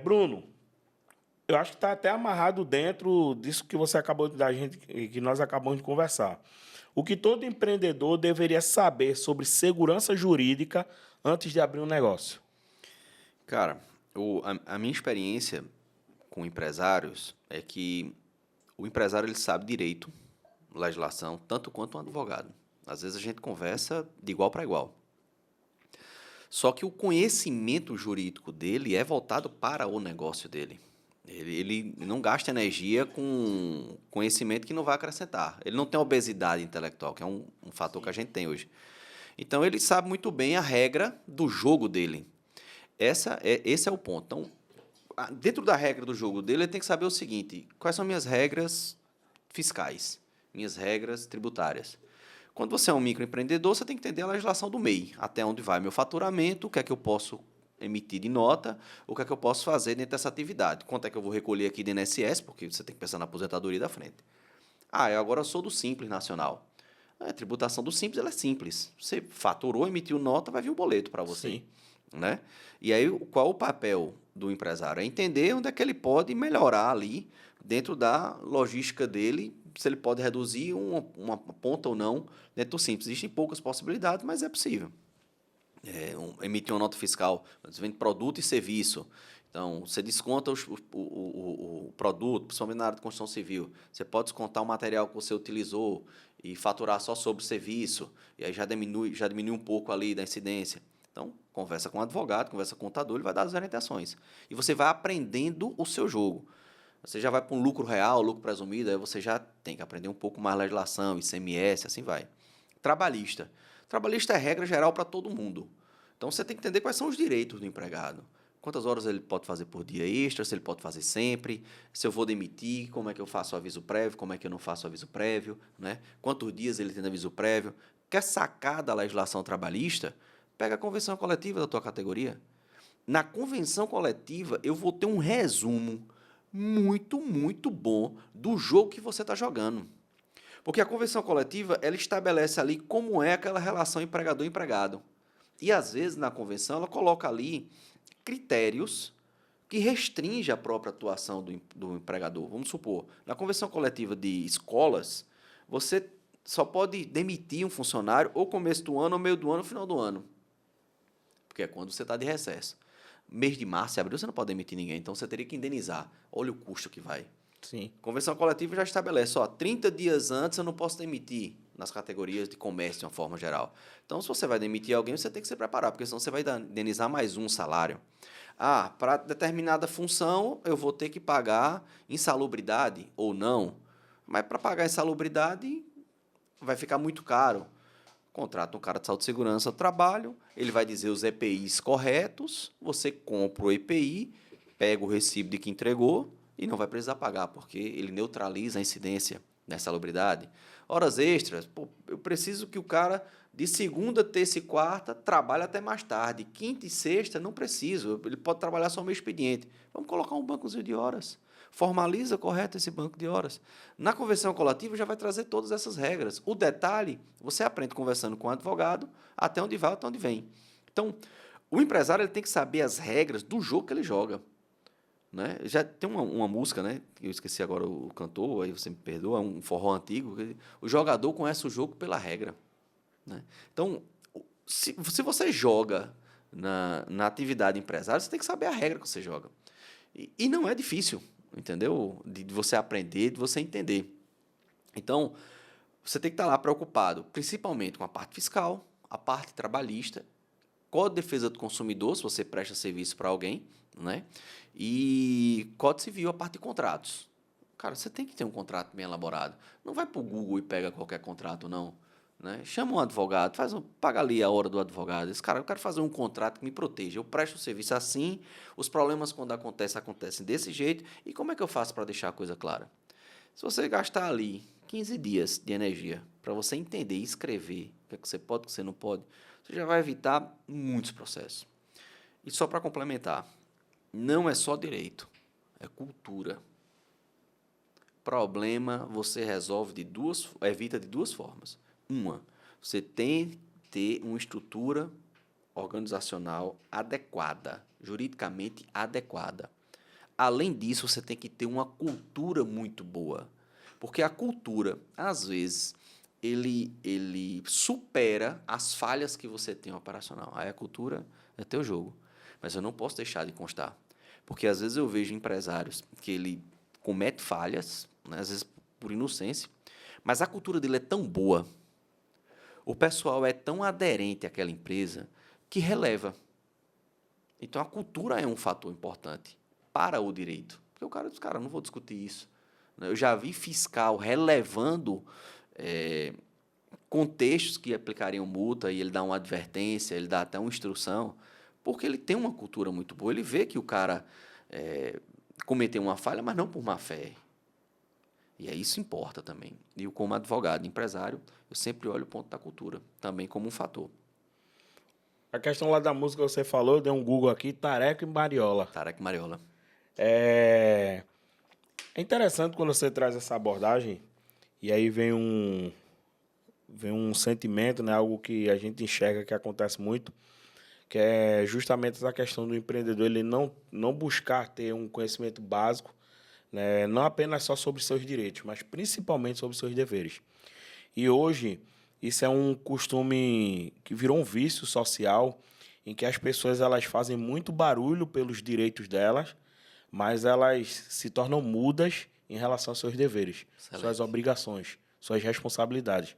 Bruno, eu acho que está até amarrado dentro disso que você acabou de dar, que nós acabamos de conversar. O que todo empreendedor deveria saber sobre segurança jurídica antes de abrir um negócio?
Cara, a minha experiência com empresários é que o empresário ele sabe direito, legislação, tanto quanto um advogado. Às vezes a gente conversa de igual para igual. Só que o conhecimento jurídico dele é voltado para o negócio dele. Ele não gasta energia com conhecimento que não vai acrescentar. Ele não tem obesidade intelectual, que é um fator que a gente tem hoje. Então, ele sabe muito bem a regra do jogo dele. Esse é o ponto. Então, dentro da regra do jogo dele, ele tem que saber o seguinte: quais são minhas regras fiscais, minhas regras tributárias. Quando você é um microempreendedor, você tem que entender a legislação do MEI, até onde vai meu faturamento, o que é que eu posso emitir de nota, o que é que eu posso fazer dentro dessa atividade, quanto é que eu vou recolher aqui do INSS, porque você tem que pensar na aposentadoria da frente. Eu agora sou do Simples Nacional. A tributação do Simples ela é simples. Você faturou, emitiu nota, vai vir um boleto para você.
Sim.
Né? E aí, qual o papel do empresário? É entender onde é que ele pode melhorar ali, dentro da logística dele, se ele pode reduzir uma ponta ou não dentro do Simples. Existem poucas possibilidades, mas é possível. Emitir uma nota fiscal, você vende produto e serviço. Então, você desconta o produto, principalmente na área de construção civil. Você pode descontar o material que você utilizou e faturar só sobre o serviço. E aí já diminui um pouco ali da incidência. Então, conversa com o advogado, conversa com o contador, ele vai dar as orientações. E você vai aprendendo o seu jogo. Você já vai para um lucro real, lucro presumido, aí você já tem que aprender um pouco mais legislação, ICMS, assim vai. Trabalhista. Trabalhista é regra geral para todo mundo. Então, você tem que entender quais são os direitos do empregado. Quantas horas ele pode fazer por dia extra, se ele pode fazer sempre, se eu vou demitir, como é que eu faço o aviso prévio, como é que eu não faço o aviso prévio, né? Quantos dias ele tem de aviso prévio. Quer sacar da legislação trabalhista? Pega a convenção coletiva da tua categoria. Na convenção coletiva, eu vou ter um resumo muito, muito bom do jogo que você está jogando. Porque a convenção coletiva, ela estabelece ali como é aquela relação empregador-empregado. E, às vezes, na convenção, ela coloca ali critérios que restringem a própria atuação do empregador. Vamos supor, na convenção coletiva de escolas, você só pode demitir um funcionário ou começo do ano, ou meio do ano, ou final do ano. Porque é quando você está de recesso. Mês de março e abril você não pode demitir ninguém, então você teria que indenizar. Olha o custo que vai.
Sim.
Convenção coletiva já estabelece, 30 dias antes eu não posso demitir nas categorias de comércio de uma forma geral. Então, se você vai demitir alguém, você tem que se preparar, porque senão você vai indenizar mais um salário. Para determinada função, eu vou ter que pagar insalubridade ou não. Mas para pagar insalubridade, vai ficar muito caro. Contrata um cara de saúde e segurança do trabalho, ele vai dizer os EPIs corretos, você compra o EPI, pega o recibo de que entregou e não vai precisar pagar, porque ele neutraliza a incidência da insalubridade. Horas extras, eu preciso que o cara de segunda, terça e quarta trabalhe até mais tarde. Quinta e sexta, não preciso, ele pode trabalhar só o meu expediente. Vamos colocar um bancozinho de horas. Formaliza correto esse banco de horas. Na convenção coletiva já vai trazer todas essas regras. O detalhe, você aprende conversando com o advogado, até onde vai, até onde vem. Então, o empresário ele tem que saber as regras do jogo que ele joga. Né? Já tem uma música, né? Eu esqueci agora o cantor, aí você me perdoa, é um forró antigo. O jogador conhece o jogo pela regra. Né? Então, se você joga na atividade empresária, você tem que saber a regra que você joga. E não é difícil, entendeu? De você aprender, de você entender. Então, você tem que estar lá preocupado, principalmente com a parte fiscal, a parte trabalhista, Código de Defesa do Consumidor, se você presta serviço para alguém, né? E Código Civil, a parte de contratos. Cara, você tem que ter um contrato bem elaborado. Não vai para o Google e pega qualquer contrato, não. Né? Chama um advogado, paga ali a hora do advogado. Esse cara, eu quero fazer um contrato que me proteja. Eu presto o serviço assim, os problemas quando acontecem desse jeito. E como é que eu faço para deixar a coisa clara? Se você gastar ali 15 dias de energia para você entender e escrever o que é que você pode, o que você não pode, você já vai evitar muitos processos. E só para complementar, não é só direito, é cultura. Problema você evita de duas formas. Uma, você tem que ter uma estrutura organizacional adequada, juridicamente adequada. Além disso, você tem que ter uma cultura muito boa. Porque a cultura, às vezes, ele supera as falhas que você tem operacional. Aí a cultura é teu jogo. Mas eu não posso deixar de constar. Porque às vezes eu vejo empresários que ele comete falhas, né, às vezes por inocência, mas a cultura dele é tão boa, o pessoal é tão aderente àquela empresa que releva. Então, a cultura é um fator importante para o direito. Porque o cara diz, cara, não vou discutir isso. Eu já vi fiscal relevando contextos que aplicariam multa e ele dá uma advertência, ele dá até uma instrução, porque ele tem uma cultura muito boa. Ele vê que o cara cometeu uma falha, mas não por má fé. E aí isso importa também. E eu, como advogado, empresário, eu sempre olho o ponto da cultura, também como um fator.
A questão lá da música que você falou, eu dei um Google aqui, Tareco e Mariola.
Tareco Mariola.
É interessante quando você traz essa abordagem, e aí vem um sentimento, né, algo que a gente enxerga que acontece muito, que é justamente essa questão do empreendedor, ele não buscar ter um conhecimento básico, né, não apenas só sobre seus direitos, mas principalmente sobre seus deveres. E hoje, isso é um costume que virou um vício social, em que as pessoas elas fazem muito barulho pelos direitos delas, mas elas se tornam mudas em relação aos seus deveres,
Excelente.
suas obrigações, suas responsabilidades.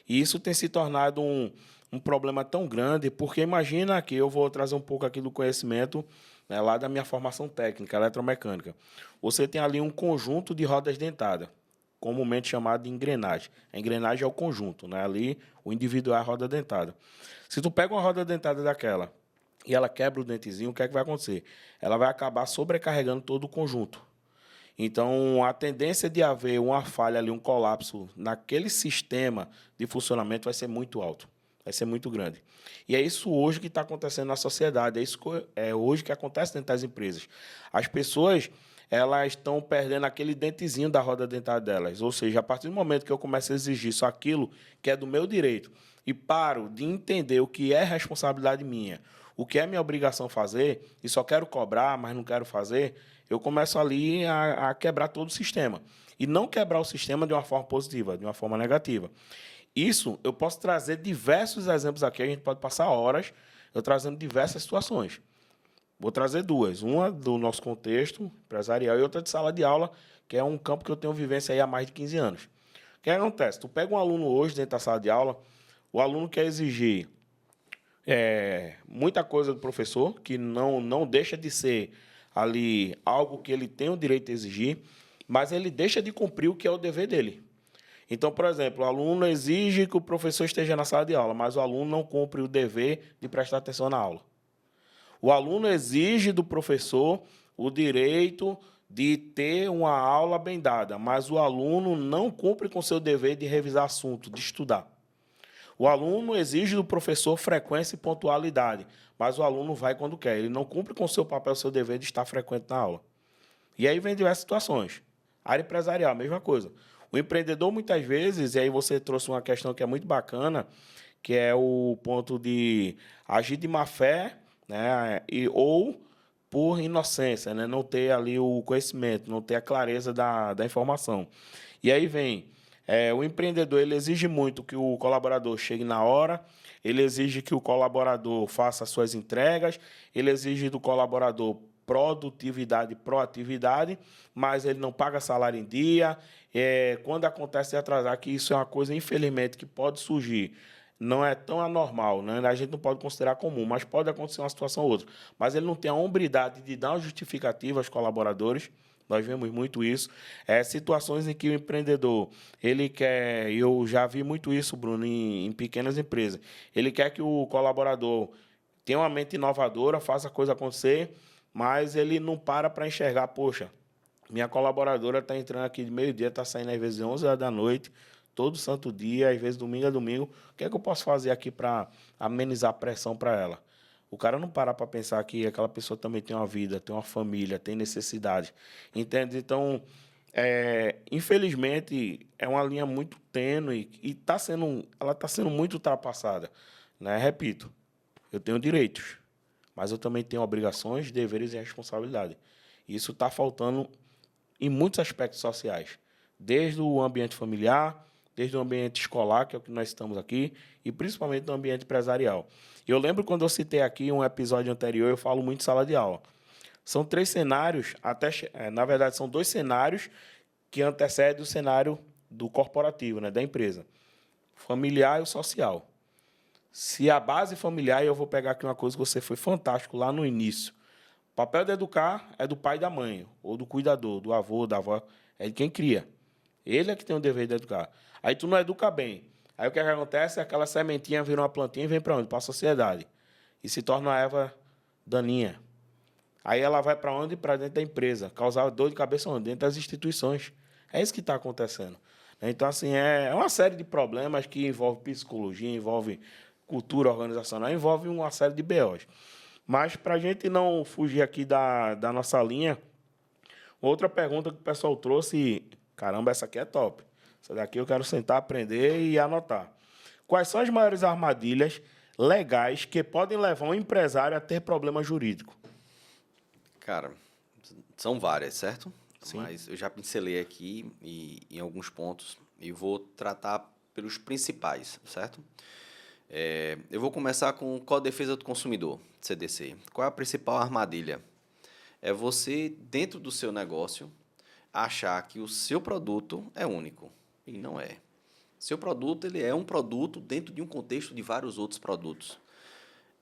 E isso tem se tornado um problema tão grande, porque imagina que eu vou trazer um pouco aqui do conhecimento, né, lá da minha formação técnica, eletromecânica. Você tem ali um conjunto de rodas dentadas, comumente chamado de engrenagem. A engrenagem é o conjunto, né? Ali o indivíduo é a roda dentada. Se tu pega uma roda dentada daquela e ela quebra o dentezinho, o que é que vai acontecer? Ela vai acabar sobrecarregando todo o conjunto. Então, a tendência de haver uma falha ali, um colapso naquele sistema de funcionamento vai ser muito alto, vai ser muito grande. E é isso hoje que está acontecendo na sociedade, é isso que é hoje que acontece dentro das empresas. As pessoas elas estão perdendo aquele dentezinho da roda dentada delas, ou seja, a partir do momento que eu começo a exigir só aquilo que é do meu direito e paro de entender o que é responsabilidade minha, o que é minha obrigação fazer, e só quero cobrar, mas não quero fazer, eu começo ali a quebrar todo o sistema. E não quebrar o sistema de uma forma positiva, de uma forma negativa. Isso, eu posso trazer diversos exemplos aqui, a gente pode passar horas eu trazendo diversas situações. Vou trazer duas. Uma do nosso contexto empresarial e outra de sala de aula, que é um campo que eu tenho vivência aí há mais de 15 anos. O que acontece? Tu pega um aluno hoje dentro da sala de aula, o aluno quer exigir muita coisa do professor, que não deixa de ser ali algo que ele tem o direito de exigir, mas ele deixa de cumprir o que é o dever dele. Então, por exemplo, o aluno exige que o professor esteja na sala de aula, mas o aluno não cumpre o dever de prestar atenção na aula. O aluno exige do professor o direito de ter uma aula bem dada, mas o aluno não cumpre com seu dever de revisar assunto, de estudar. O aluno exige do professor frequência e pontualidade, mas o aluno vai quando quer. Ele não cumpre com o seu papel, seu dever de estar frequente na aula. E aí vem diversas situações. Área empresarial, mesma coisa. O empreendedor, muitas vezes, e aí você trouxe uma questão que é muito bacana, que é o ponto de agir de má fé, né, ou por inocência, né, não ter ali o conhecimento, não ter a clareza da informação. E aí vem o empreendedor, ele exige muito que o colaborador chegue na hora, ele exige que o colaborador faça as suas entregas, ele exige do colaborador produtividade, proatividade, mas ele não paga salário em dia. Quando acontece de atrasar, que isso é uma coisa, infelizmente, que pode surgir. Não é tão anormal, né? A gente não pode considerar comum, mas pode acontecer uma situação ou outra. Mas ele não tem a hombridade de dar uma justificativa aos colaboradores. Nós vemos muito isso. Situações em que o empreendedor, ele quer, eu já vi muito isso, Bruno, em pequenas empresas. Ele quer que o colaborador tenha uma mente inovadora, faça a coisa acontecer, mas ele não para enxergar, poxa, minha colaboradora está entrando aqui de meio-dia, está saindo às vezes 11 horas da noite, todo santo dia, às vezes domingo a domingo. O que é que eu posso fazer aqui para amenizar a pressão para ela? O cara não para pensar que aquela pessoa também tem uma vida, tem uma família, tem necessidade. Entende? Então, infelizmente, é uma linha muito tênue e ela está sendo muito ultrapassada. Né? Repito, eu tenho direitos, mas eu também tenho obrigações, deveres e responsabilidade. Isso está faltando em muitos aspectos sociais, desde o ambiente familiar, desde o ambiente escolar, que é o que nós estamos aqui, e principalmente no ambiente empresarial. Eu lembro quando eu citei aqui um episódio anterior, eu falo muito de sala de aula. São 3 cenários, na verdade, são 2 cenários que antecedem o cenário do corporativo, né, da empresa. O familiar e o social. Se a base familiar, e eu vou pegar aqui uma coisa que você foi fantástico lá no início. O papel de educar é do pai e da mãe, ou do cuidador, do avô, da avó, é de quem cria. Ele é que tem o dever de educar. Aí tu não educa bem. Aí o que, é que acontece? Aquela sementinha vira uma plantinha e vem para onde? Para a sociedade. E se torna uma erva daninha. Aí ela vai para onde? Para dentro da empresa. Causar dor de cabeça onde? Dentro das instituições. É isso que está acontecendo. Então, assim, é uma série de problemas que envolve psicologia, envolve cultura organizacional, envolve uma série de BOs. Mas, para a gente não fugir aqui da nossa linha, outra pergunta que o pessoal trouxe, caramba, essa aqui é top. Essa daqui eu quero sentar, aprender e anotar. Quais são as maiores armadilhas legais que podem levar um empresário a ter problema jurídico?
Cara, são várias, certo?
Sim.
Mas eu já pincelei aqui em alguns pontos e vou tratar pelos principais, certo? Eu vou começar com o Código de Defesa do Consumidor, CDC. Qual é a principal armadilha? É você, dentro do seu negócio, achar que o seu produto é único. E não é. Seu produto ele é um produto dentro de um contexto de vários outros produtos.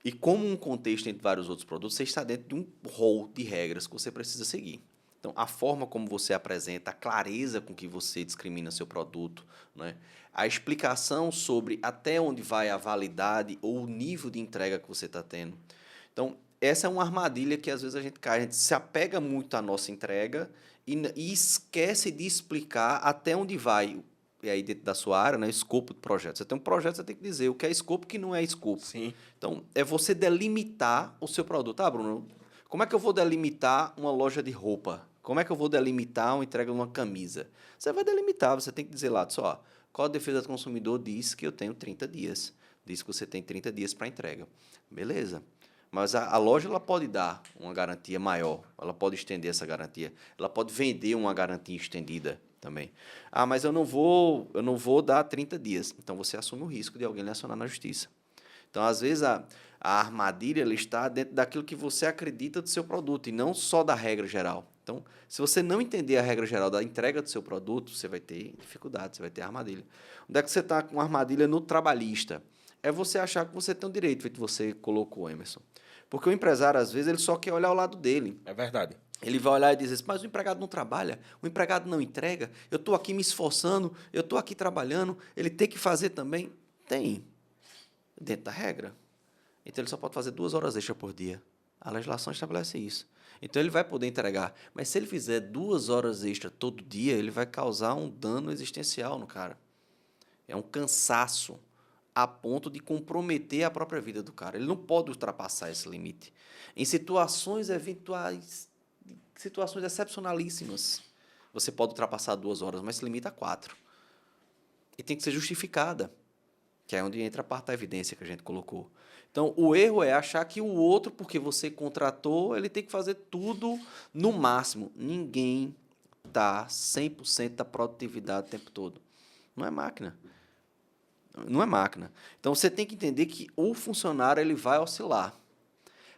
E como um contexto entre vários outros produtos, você está dentro de um rol de regras que você precisa seguir. Então, a forma como você apresenta, a clareza com que você discrimina seu produto, né? A explicação sobre até onde vai a validade ou o nível de entrega que você está tendo. Então, essa é uma armadilha que às vezes a gente cai, a gente se apega muito à nossa entrega e esquece de explicar até onde vai, e aí dentro da sua área, né, escopo do projeto. Você tem um projeto, você tem que dizer o que é escopo e o que não é escopo.
Sim.
Então, é você delimitar o seu produto. Ah, Bruno, como é que eu vou delimitar uma loja de roupa? Como é que eu vou delimitar uma entrega de uma camisa? Você vai delimitar, você tem que dizer lá, só, Código de Defesa do Consumidor diz que eu tenho 30 dias. Diz que você tem 30 dias para entrega. Beleza. Mas a loja ela pode dar uma garantia maior, ela pode estender essa garantia, ela pode vender uma garantia estendida também. Ah, mas eu não vou dar 30 dias. Então você assume o risco de alguém lhe acionar na justiça. Então, às vezes, a armadilha ela está dentro daquilo que você acredita do seu produto e não só da regra geral. Então, se você não entender a regra geral da entrega do seu produto, você vai ter dificuldade, você vai ter armadilha. Onde é que você está com armadilha no trabalhista? É você achar que você tem um direito, feito você colocou, Emerson. Porque o empresário, às vezes, ele só quer olhar o lado dele.
É verdade.
Ele vai olhar e dizer assim, mas o empregado não trabalha, o empregado não entrega, eu estou aqui me esforçando, eu estou aqui trabalhando, ele tem que fazer também? Tem, dentro da regra. Então, ele só pode fazer 2 horas extra por dia. A legislação estabelece isso. Então, ele vai poder entregar. Mas, se ele fizer 2 horas extra todo dia, ele vai causar um dano existencial no cara. É um cansaço a ponto de comprometer a própria vida do cara. Ele não pode ultrapassar esse limite. Em situações eventuais, situações excepcionalíssimas, você pode ultrapassar 2 horas, mas se limita a 4. E tem que ser justificada, que é onde entra a parte da evidência que a gente colocou. Então, o erro é achar que o outro, porque você contratou, ele tem que fazer tudo no máximo. Ninguém está 100% da produtividade o tempo todo. Não é máquina. Não é máquina. Então, você tem que entender que o funcionário ele vai oscilar.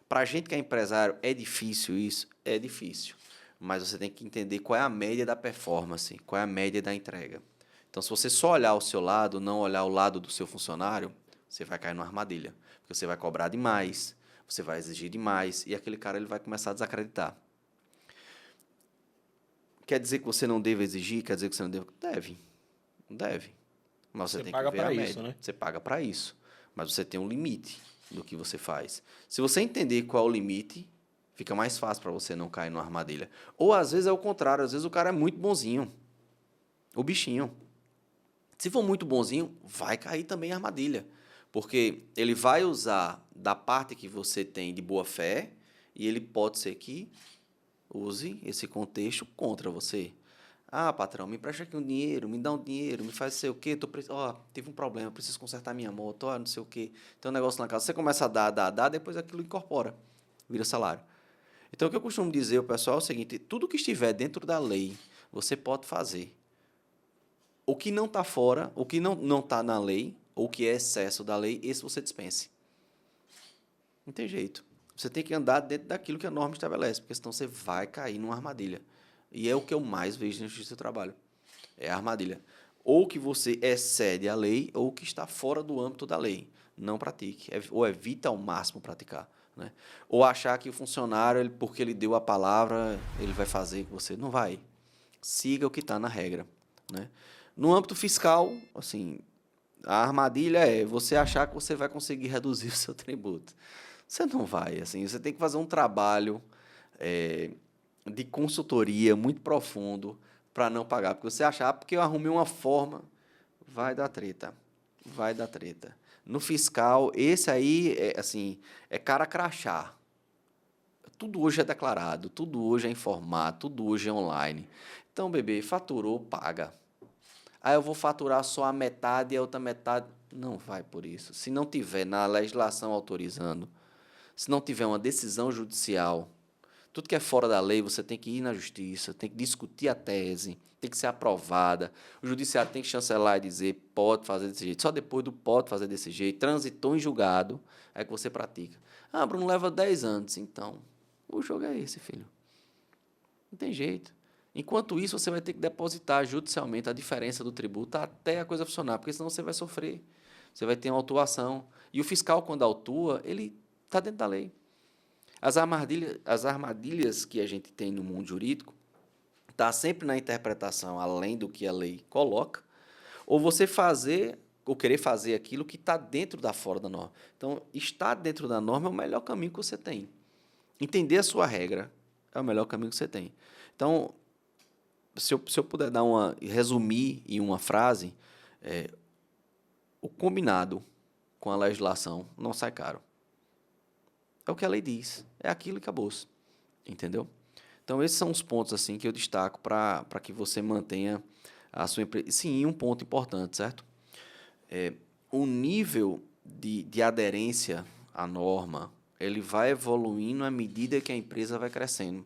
Para a gente que é empresário, é difícil isso? É difícil. Mas você tem que entender qual é a média da performance, qual é a média da entrega. Então, se você só olhar o seu lado, não olhar o lado do seu funcionário, você vai cair numa armadilha. Porque você vai cobrar demais, você vai exigir demais, e aquele cara ele vai começar a desacreditar. Quer dizer que você não deve exigir? Quer dizer que você não deve? Deve. Não deve. Mas você tem que ver a média. Isso, né? Você paga para isso. Mas você tem um limite do que você faz. Se você entender qual é o limite, fica mais fácil para você não cair numa armadilha. Ou, às vezes, é o contrário. Às vezes, o cara é muito bonzinho. O bichinho. Se for muito bonzinho, vai cair também em armadilha. Porque ele vai usar da parte que você tem de boa fé e ele pode ser que use esse contexto contra você. Ah, patrão, me empresta aqui um dinheiro, me dá um dinheiro, me faz sei o quê, tive um problema, preciso consertar minha moto, não sei o quê, tem um negócio na casa. Você começa a dar, depois aquilo incorpora, vira salário. Então, o que eu costumo dizer ao pessoal é o seguinte, tudo que estiver dentro da lei, você pode fazer. O que não está fora, o que não está na lei, ou que é excesso da lei, esse você dispense. Não tem jeito. Você tem que andar dentro daquilo que a norma estabelece, porque senão você vai cair numa armadilha. E é o que eu mais vejo na justiça do trabalho. É a armadilha. ou que você excede a lei ou que está fora do âmbito da lei. Não pratique, ou evita ao máximo praticar. Né? Ou achar que o funcionário, porque ele deu a palavra, ele vai fazer com você. Não vai. Siga o que está na regra. Né? No âmbito fiscal, assim, a armadilha é você achar que você vai conseguir reduzir o seu tributo. Você não vai. Assim, você tem que fazer um trabalho de consultoria muito profundo para não pagar. Porque você achar, porque eu arrumei uma forma, vai dar treta. Vai dar treta. No fiscal, esse aí é cara crachá. Tudo hoje é declarado, tudo hoje é informado, tudo hoje é online. Então, bebê, faturou, paga. Aí eu vou faturar só a metade e a outra metade. Não vai por isso. Se não tiver na legislação autorizando, se não tiver uma decisão judicial, tudo que é fora da lei, você tem que ir na justiça, tem que discutir a tese, tem que ser aprovada. O judiciário tem que chancelar e dizer pode fazer desse jeito. Só depois do pode fazer desse jeito, transitou em julgado, é que você pratica. Ah, Bruno, leva 10 anos. Então, o jogo é esse, filho. Não tem jeito. Enquanto isso, você vai ter que depositar judicialmente a diferença do tributo até a coisa funcionar, porque senão você vai sofrer. Você vai ter uma autuação. E o fiscal, quando autua, ele está dentro da lei. As armadilhas que a gente tem no mundo jurídico está sempre na interpretação, além do que a lei coloca, ou você fazer, ou querer fazer aquilo que está dentro da fora da norma. Então, estar dentro da norma é o melhor caminho que você tem. Entender a sua regra é o melhor caminho que você tem. Então, se eu puder resumir em uma frase, o combinado com a legislação não sai caro. É o que a lei diz, é aquilo e acabou-se, entendeu? Então, esses são os pontos assim que eu destaco para que você mantenha a sua empresa. Sim, um ponto importante, certo? O nível de aderência à norma, ele vai evoluindo à medida que a empresa vai crescendo.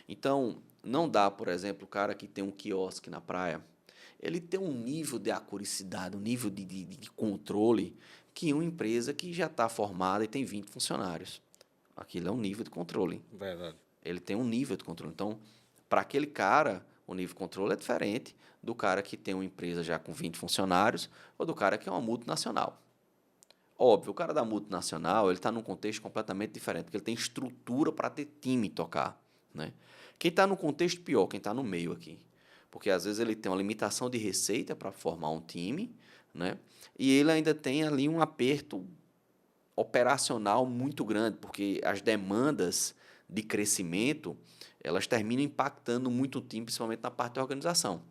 Então, não dá, por exemplo, o cara que tem um quiosque na praia, ele tem um nível de acuricidade, um nível de controle que uma empresa que já está formada e tem 20 funcionários. Aquilo é um nível de controle.
Verdade.
Ele tem um nível de controle. Então, para aquele cara, o nível de controle é diferente do cara que tem uma empresa já com 20 funcionários ou do cara que é uma multinacional. Óbvio, o cara da multinacional, ele está num contexto completamente diferente, porque ele tem estrutura para ter time tocar. Né? Quem está no contexto pior, quem está no meio aqui. Porque, às vezes, ele tem uma limitação de receita para formar um time, né? E ele ainda tem ali um aperto operacional muito grande, porque as demandas de crescimento, elas terminam impactando muito o time, principalmente na parte da organização.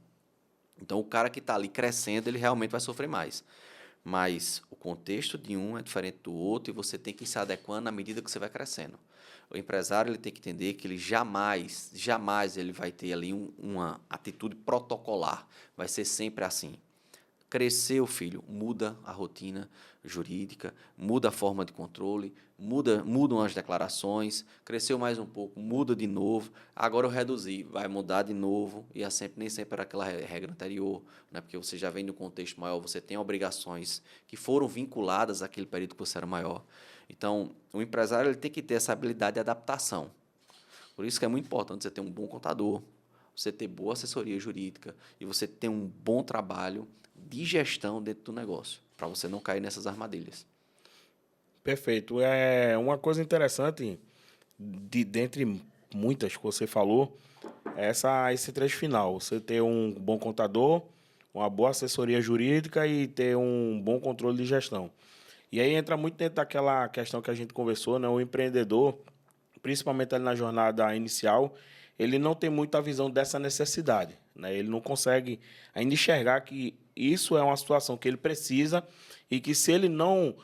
Então, o cara que está ali crescendo, ele realmente vai sofrer mais. Mas o contexto de um é diferente do outro e você tem que ir se adequando à medida que você vai crescendo. O empresário ele tem que entender que ele jamais ele vai ter ali uma atitude protocolar. Vai ser sempre assim. Cresceu, filho, muda a rotina jurídica, muda a forma de controle, mudam as declarações, cresceu mais um pouco, muda de novo, agora eu reduzi, vai mudar de novo, e nem sempre era aquela regra anterior, né? Porque você já vem no contexto maior, você tem obrigações que foram vinculadas àquele período que você era maior. Então, o empresário ele tem que ter essa habilidade de adaptação. Por isso que é muito importante você ter um bom contador, você ter boa assessoria jurídica e você ter um bom trabalho de gestão dentro do negócio, para você não cair nessas armadilhas.
Perfeito. É uma coisa interessante, dentre muitas que você falou, é esse trecho final. Você ter um bom contador, uma boa assessoria jurídica e ter um bom controle de gestão. E aí entra muito dentro daquela questão que a gente conversou, né? O empreendedor, principalmente ali na jornada inicial, ele não tem muita visão dessa necessidade, né? Ele não consegue ainda enxergar que isso é uma situação que ele precisa e que se ele não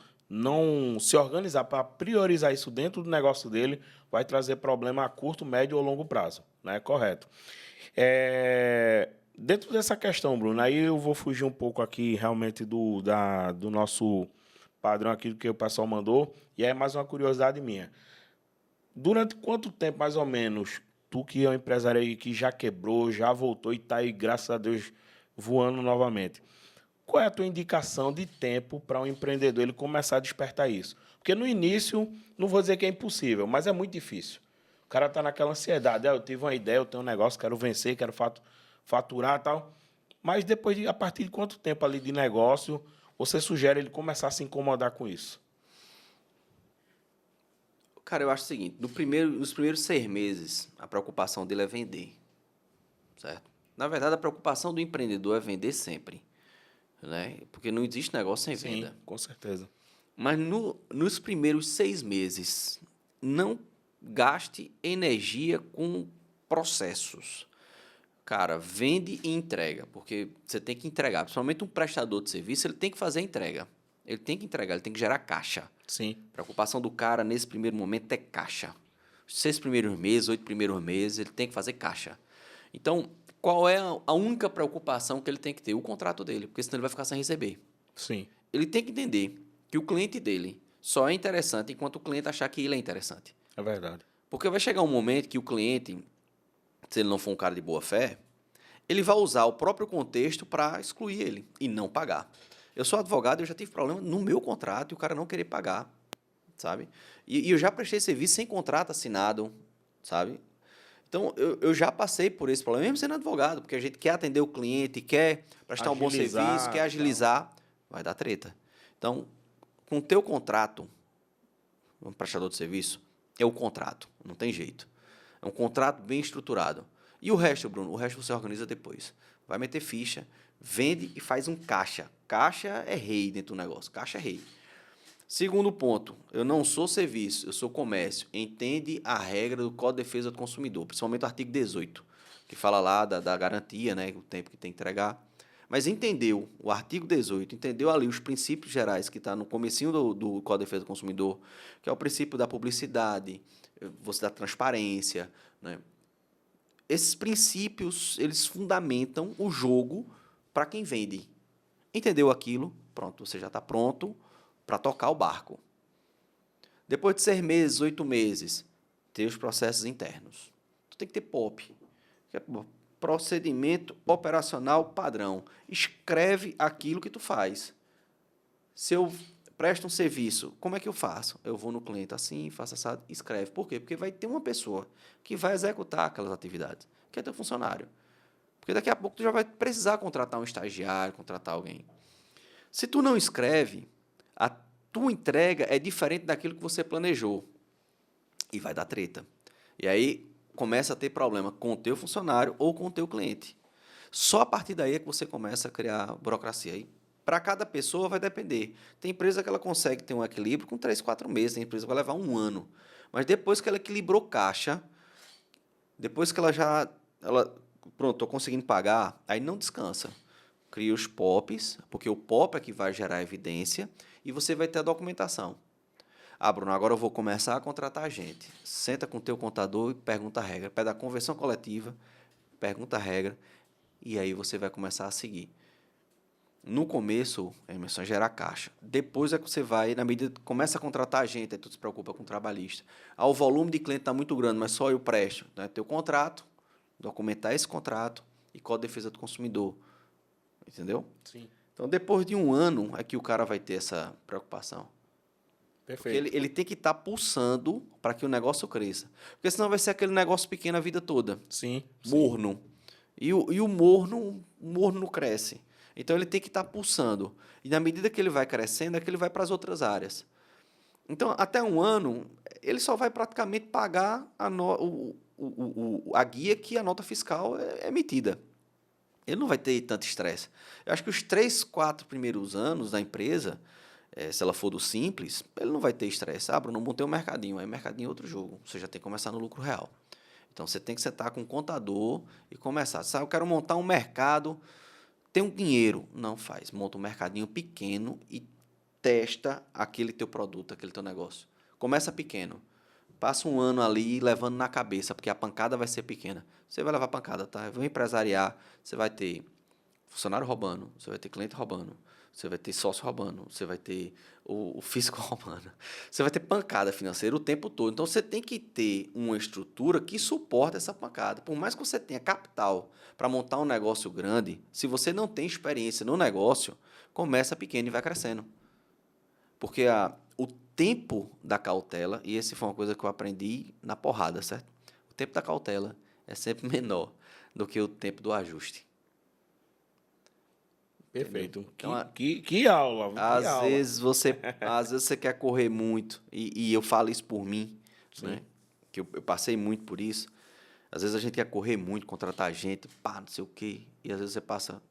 se organizar para priorizar isso dentro do negócio dele, vai trazer problema a curto, médio ou longo prazo, né? Correto. Dentro dessa questão, Bruno, aí eu vou fugir um pouco aqui realmente do nosso padrão aqui do que o pessoal mandou, e aí é mais uma curiosidade minha. Durante quanto tempo, mais ou menos, tu que é um empresário aí que já quebrou, já voltou e está aí, graças a Deus, voando novamente, qual é a tua indicação de tempo para um empreendedor ele começar a despertar isso? Porque no início, não vou dizer que é impossível, mas é muito difícil. O cara está naquela ansiedade, eu tive uma ideia, eu tenho um negócio, quero vencer, quero faturar e tal, Mas a partir de quanto tempo ali de negócio, você sugere ele começar a se incomodar com isso?
Cara, eu acho o seguinte, nos primeiros 6 meses, a preocupação dele é vender, certo? Na verdade, a preocupação do empreendedor é vender sempre, né? Porque não existe negócio sem
Sim,
venda.
com certeza.
Mas nos primeiros 6 meses, não gaste energia com processos. Cara, vende e entrega, porque você tem que entregar. Principalmente um prestador de serviço, ele tem que fazer a entrega. Ele tem que entregar, ele tem que gerar caixa.
Sim,
A preocupação do cara nesse primeiro momento é caixa. Os 6 primeiros meses, 8 primeiros meses, ele tem que fazer caixa. Então, qual é a única preocupação que ele tem que ter? O contrato dele, porque senão ele vai ficar sem receber.
sim,
Ele tem que entender que o cliente dele só é interessante enquanto o cliente achar que ele é interessante.
é verdade.
Porque vai chegar um momento que o cliente, se ele não for um cara de boa fé, ele vai usar o próprio contexto para excluir ele e não pagar. Eu sou advogado e eu já tive problema no meu contrato e o cara não querer pagar, sabe? E eu já prestei serviço sem contrato assinado, sabe? Então, eu já passei por esse problema, mesmo sendo advogado, porque a gente quer atender o cliente, quer prestar um bom
Agilizar,
serviço, quer agilizar, vai dar treta. Então, com o teu contrato, um prestador de serviço, é o contrato, não tem jeito. É um contrato bem estruturado. E o resto, Bruno? O resto você organiza depois. Vai meter ficha, vende e faz um caixa. Caixa é rei dentro do negócio. Caixa é rei. Segundo ponto, eu não sou serviço, eu sou comércio. Entende a regra do Código de Defesa do Consumidor, principalmente o artigo 18, que fala lá da garantia, né, o tempo que tem que entregar. Mas entendeu o artigo 18, entendeu ali os princípios gerais que está no comecinho do Código de Defesa do Consumidor, que é o princípio da publicidade, você da transparência, né? Esses princípios, eles fundamentam o jogo para quem vende. Entendeu aquilo? Pronto, você já está pronto para tocar o barco. Depois de 6 meses, 8 meses, ter os processos internos. Tu tem que ter POP, que é procedimento operacional padrão. Escreve aquilo que tu faz. Se eu presto um serviço, como é que eu faço? Eu vou no cliente assim, faço assado, escreve. Por quê? Porque vai ter uma pessoa que vai executar aquelas atividades, que é teu funcionário. Porque daqui a pouco tu já vai precisar contratar um estagiário, contratar alguém. Se tu não escreve, a tua entrega é diferente daquilo que você planejou e vai dar treta. E aí começa a ter problema com o teu funcionário ou com o teu cliente. Só a partir daí é que você começa a criar burocracia. Aí, para cada pessoa vai depender. Tem empresa que ela consegue ter um equilíbrio com 3, 4 meses, tem empresa que vai levar um ano. Mas depois que ela equilibrou caixa, depois que pronto, estou conseguindo pagar, aí não descansa. Cria os POPs, porque o POP é que vai gerar evidência e você vai ter a documentação. Ah, Bruno, agora eu vou começar a contratar gente. Senta com o teu contador e pergunta a regra. Pede a convenção coletiva, pergunta a regra, e aí você vai começar a seguir. No começo, Emerson, é gerar caixa. Depois é que você vai, na medida que começa a contratar gente, aí tu se preocupa com o trabalhista. Ah, o volume de cliente está muito grande, mas só eu presto. Então, é teu contrato, documentar esse contrato e Código de Defesa do Consumidor. Entendeu?
Sim.
Então, depois de um ano é que o cara vai ter essa preocupação.
Perfeito.
Porque ele tem que estar pulsando para que o negócio cresça. Porque senão vai ser aquele negócio pequeno a vida toda.
Sim.
Morno. E o morno não cresce. Então, ele tem que estar pulsando. E, na medida que ele vai crescendo, é que ele vai para as outras áreas. Então, até um ano, ele só vai praticamente pagar a guia que a nota fiscal é emitida. Ele não vai ter tanto estresse. Eu acho que os 3, 4 primeiros anos da empresa, se ela for do simples, ele não vai ter estresse. Ah, Bruno, montei um mercadinho. Aí, mercadinho é outro jogo. Você já tem que começar no lucro real. Então, você tem que sentar com o contador e começar. Sabe, eu quero montar um mercado, tem um dinheiro. Não faz. Monta um mercadinho pequeno e testa aquele teu produto, aquele teu negócio. Começa pequeno. Passa um ano ali levando na cabeça, porque a pancada vai ser pequena. Você vai levar pancada, tá? Eu vou empresariar, você vai ter funcionário roubando, você vai ter cliente roubando, você vai ter sócio roubando, você vai ter o físico roubando. Você vai ter pancada financeira o tempo todo. Então, você tem que ter uma estrutura que suporte essa pancada. Por mais que você tenha capital para montar um negócio grande, se você não tem experiência no negócio, começa pequeno e vai crescendo. Porque o tempo da cautela, e essa foi uma coisa que eu aprendi na porrada, certo? O tempo da cautela é sempre menor do que o tempo do ajuste.
Perfeito.
Então,
Que aula, que
às
aula.
vezes você quer correr muito, e eu falo isso por mim, né? Que eu passei muito por isso. Às vezes a gente quer correr muito, contratar gente, pá, não sei o quê. E às vezes você passa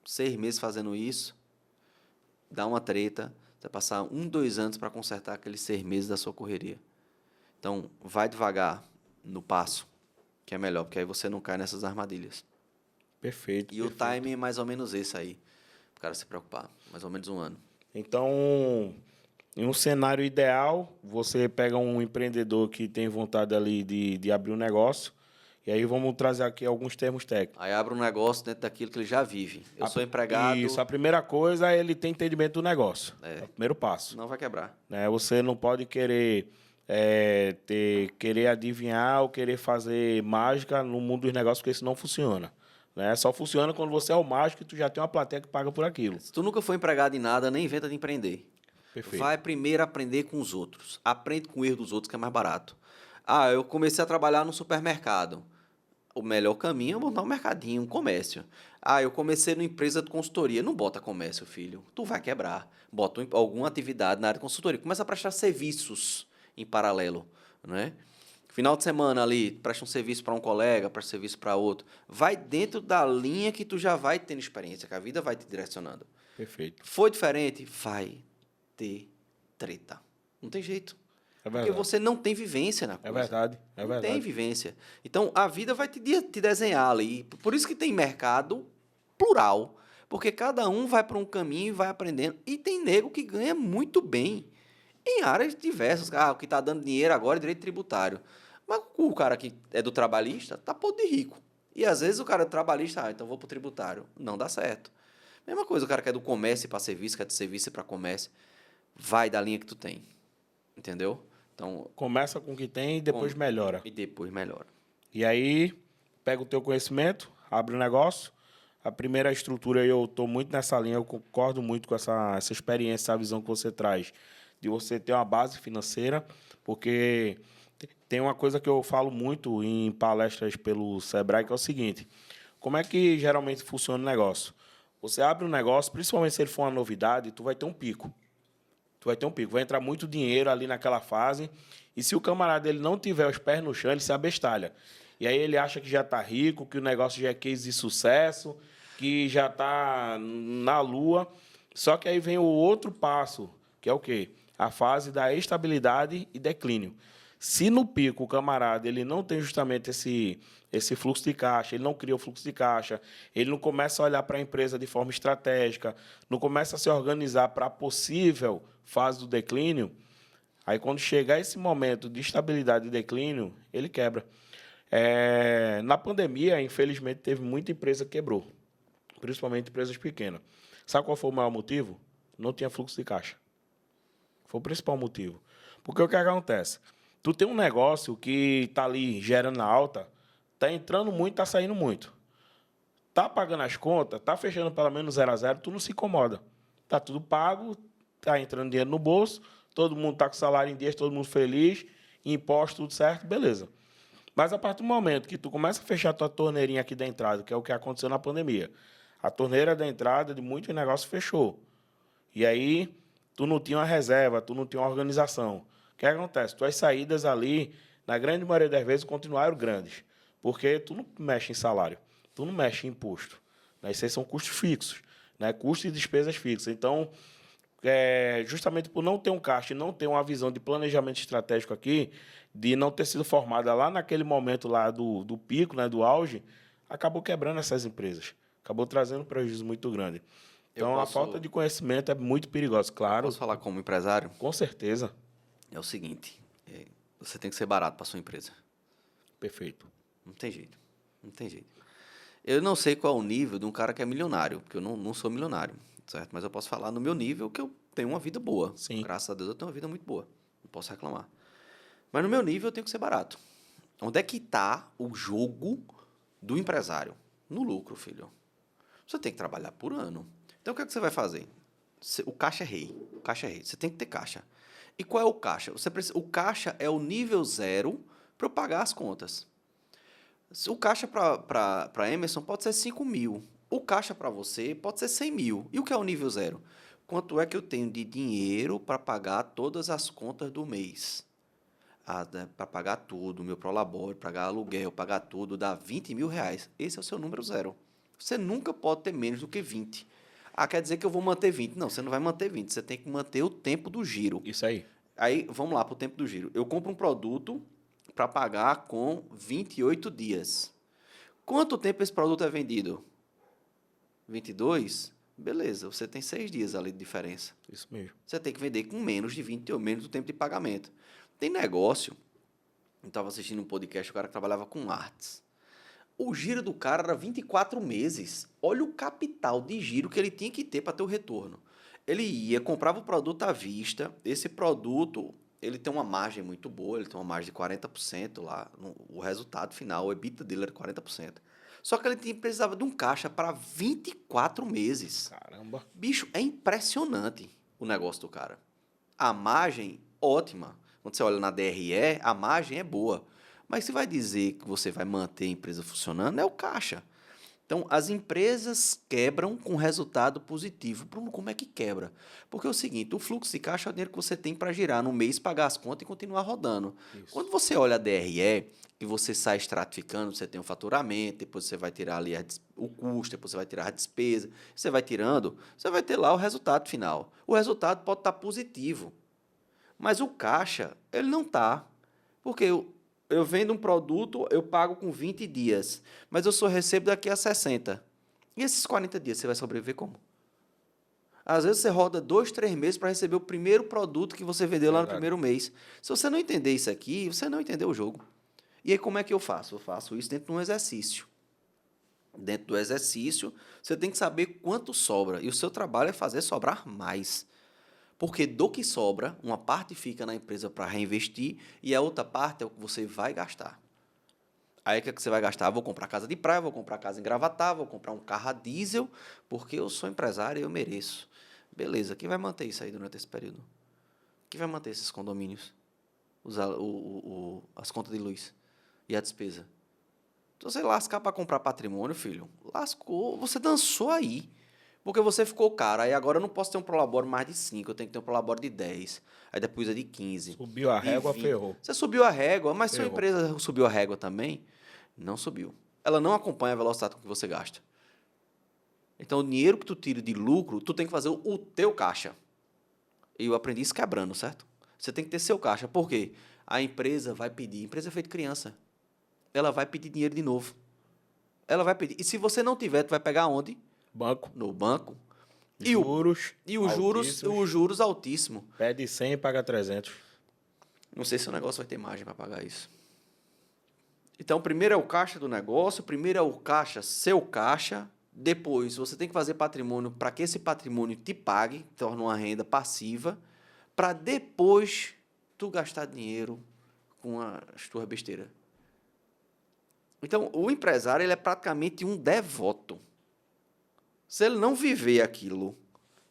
6 meses fazendo isso, dá uma treta, você vai passar 2 anos para consertar aqueles 6 meses da sua correria. Então, vai devagar no passo, que é melhor, porque aí você não cai nessas armadilhas.
Perfeito,
E o
perfeito.
timing é mais ou menos esse aí, pro cara se preocupar. Mais ou menos 1 ano.
Então, em um cenário ideal, você pega um empreendedor que tem vontade ali de abrir um negócio, e aí vamos trazer aqui alguns termos técnicos.
Aí abre um negócio dentro daquilo que ele já vive. Eu sou empregado,
Isso, a primeira coisa é ele ter entendimento do negócio. É o primeiro passo.
não vai quebrar.
Né? Você não pode querer querer adivinhar ou querer fazer mágica no mundo dos negócios, porque isso não funciona. Né? Só funciona quando você é o mágico e tu já tem uma plateia que paga por aquilo.
Se tu nunca foi empregado em nada, nem inventa de empreender.
Perfeito.
Vai primeiro aprender com os outros. Aprende com o erro dos outros, que é mais barato. Ah, eu comecei a trabalhar no supermercado. O melhor caminho é montar um mercadinho, um comércio. Ah, eu comecei numa empresa de consultoria. Não bota comércio, filho. Tu vai quebrar. Bota alguma atividade na área de consultoria. Começa a prestar serviços em paralelo, né? Final de semana ali, presta um serviço para um colega, presta um serviço para outro. Vai dentro da linha que tu já vai tendo experiência, que a vida vai te direcionando.
Perfeito.
Foi diferente? Vai ter treta. Não tem jeito.
É
Porque
verdade.
você não tem vivência na coisa.
É verdade. É
Não
verdade.
tem vivência. Então, a vida vai te desenhar ali. Por isso que tem mercado plural. Porque cada um vai para um caminho e vai aprendendo. E tem nego que ganha muito bem em áreas diversas. Ah, o que está dando dinheiro agora é direito tributário. Mas o cara que é do trabalhista tá podre de rico. E às vezes o cara é do trabalhista, então vou para o tributário. Não dá certo. Mesma coisa, o cara que é do comércio para serviço, que é do serviço para comércio. Vai da linha que tu tem. Entendeu? Então,
Começa com o que tem e depois melhora.
e depois melhora.
E aí, pega o teu conhecimento, abre o negócio. A primeira estrutura, eu estou muito nessa linha, eu concordo muito com essa experiência, essa visão que você traz, de você ter uma base financeira, porque tem uma coisa que eu falo muito em palestras pelo Sebrae, que é o seguinte: como é que geralmente funciona o negócio? Você abre um negócio, principalmente se ele for uma novidade, tu vai ter um pico. Vai entrar muito dinheiro ali naquela fase, e se o camarada ele não tiver os pés no chão, ele se abestalha. E aí ele acha que já está rico, que o negócio já é case de sucesso, que já está na lua. Só que aí vem o outro passo, que é o quê? A fase da estabilidade e declínio. Se no pico o camarada ele não tem justamente esse fluxo de caixa, ele não cria o fluxo de caixa, ele não começa a olhar para a empresa de forma estratégica, não começa a se organizar para a possível fase do declínio, aí quando chegar esse momento de estabilidade e declínio, ele quebra. Na pandemia, infelizmente, teve muita empresa que quebrou, principalmente empresas pequenas. Sabe qual foi o maior motivo? Não tinha fluxo de caixa. Foi o principal motivo. Porque o que acontece? Tu tem um negócio que está ali gerando alta, está entrando muito, está saindo muito. Está pagando as contas, está fechando pelo menos 0 a 0, tu não se incomoda. Está tudo pago, está entrando dinheiro no bolso, todo mundo está com salário em dias, todo mundo feliz, imposto, tudo certo, beleza. Mas a partir do momento que tu começa a fechar a tua torneirinha aqui da entrada, que é o que aconteceu na pandemia, a torneira da entrada de muitos negócios fechou. E aí, tu não tinha uma reserva, tu não tinha uma organização. O que acontece? Tuas saídas ali, na grande maioria das vezes, continuaram grandes. Porque tu não mexe em salário, tu não mexe em imposto. Né? Isso aí são custos fixos, né? Custos e despesas fixas. Então, justamente por não ter um caixa e não ter uma visão de planejamento estratégico aqui, de não ter sido formada lá naquele momento lá do pico, né, do auge, acabou quebrando essas empresas. Acabou trazendo um prejuízo muito grande. Então, a falta de conhecimento é muito perigosa, claro.
Posso falar como empresário?
Com certeza.
É o seguinte, você tem que ser barato para sua empresa.
Perfeito.
Não tem jeito. Não tem jeito. Eu não sei qual é o nível de um cara que é milionário, porque eu não sou milionário, certo? Mas eu posso falar no meu nível que eu tenho uma vida boa.
Sim.
Graças a Deus eu tenho uma vida muito boa. Não posso reclamar. Mas no meu nível eu tenho que ser barato. Onde é que está o jogo do empresário? No lucro, filho. Você tem que trabalhar por ano. Então, o que é que você vai fazer? O caixa é rei. O caixa é rei. Você tem que ter caixa. E qual é o caixa? O caixa é o nível 0 para eu pagar as contas. O caixa para Emerson pode ser 5 mil. O caixa para você pode ser 100 mil. E o que é o nível zero? Quanto é que eu tenho de dinheiro para pagar todas as contas do mês? Para pagar tudo, meu prolabore, pagar aluguel, pagar tudo, dá 20 mil reais. Esse é o seu número zero. Você nunca pode ter menos do que 20. Quer dizer que eu vou manter 20. Não, você não vai manter 20. Você tem que manter o tempo do giro.
Isso aí.
Aí, vamos lá para o tempo do giro. Eu compro um produto para pagar com 28 dias. Quanto tempo esse produto é vendido? 22? Beleza, você tem 6 dias ali de diferença.
Isso mesmo.
Você tem que vender com menos de 20 ou menos do tempo de pagamento. Tem negócio. Eu estava assistindo um podcast, o cara que trabalhava com artes. O giro do cara era 24 meses. Olha o capital de giro que ele tinha que ter para ter o retorno. Ele ia, comprava o produto à vista. Esse produto, ele tem uma margem muito boa, ele tem uma margem de 40% lá. O resultado final, o EBITDA dele era 40%. Só que ele precisava de um caixa para 24 meses.
Caramba.
Bicho, é impressionante o negócio do cara. A margem, ótima. Quando você olha na DRE, a margem é boa. Mas se vai dizer que você vai manter a empresa funcionando, é o caixa. Então, as empresas quebram com resultado positivo. Bruno, como é que quebra? Porque é o seguinte, o fluxo de caixa é o dinheiro que você tem para girar no mês, pagar as contas e continuar rodando.
Isso.
Quando você olha a DRE, que você sai estratificando, você tem o faturamento, depois você vai tirar ali o custo, depois você vai tirar a despesa, você vai tirando, você vai ter lá o resultado final. O resultado pode estar positivo, mas o caixa, ele não está. Porque eu vendo um produto, eu pago com 20 dias, mas eu só recebo daqui a 60. E esses 40 dias, você vai sobreviver como? Às vezes você roda 2, 3 meses para receber o primeiro produto que você vendeu lá no primeiro mês. Se você não entender isso aqui, você não entendeu o jogo. E aí, como é que eu faço? Eu faço isso dentro de um exercício. Dentro do exercício, você tem que saber quanto sobra. E o seu trabalho é fazer sobrar mais. Porque do que sobra, uma parte fica na empresa para reinvestir e a outra parte é o que você vai gastar. Aí o que, é que você vai gastar? Vou comprar casa de praia, vou comprar casa em Gravatá, vou comprar um carro a diesel, porque eu sou empresário e eu mereço. Beleza, quem vai manter isso aí durante esse período? Quem vai manter esses condomínios? As contas de luz e a despesa? Se você lascar para comprar patrimônio, filho, lascou, você dançou aí. Porque você ficou caro. Aí agora eu não posso ter um prolabore mais de 5, eu tenho que ter um prolabore de 10. Aí depois é de 15.
Subiu a
de
régua,
20.
ferrou.
Você subiu a régua, mas sua
Ferrou.
empresa subiu a régua também? Não subiu. Ela não acompanha a velocidade com que você gasta. Então, o dinheiro que tu tira de lucro, tu tem que fazer o teu caixa. E eu aprendi isso quebrando, certo? Você tem que ter seu caixa. Por quê? A empresa vai pedir. A empresa é feita de criança. Ela vai pedir dinheiro de novo. Ela vai pedir. E se você não tiver, tu vai pegar onde?
Banco.
No banco.
Juros.
E os juros altíssimos.
Pede 100 e paga 300.
Não sei se o negócio vai ter margem para pagar isso. Então, primeiro é o caixa do negócio, primeiro é o caixa, seu caixa. Depois, você tem que fazer patrimônio para que esse patrimônio te pague, torne uma renda passiva, para depois tu gastar dinheiro com as tuas besteiras. Então, o empresário ele é praticamente um devoto. Se ele não viver aquilo,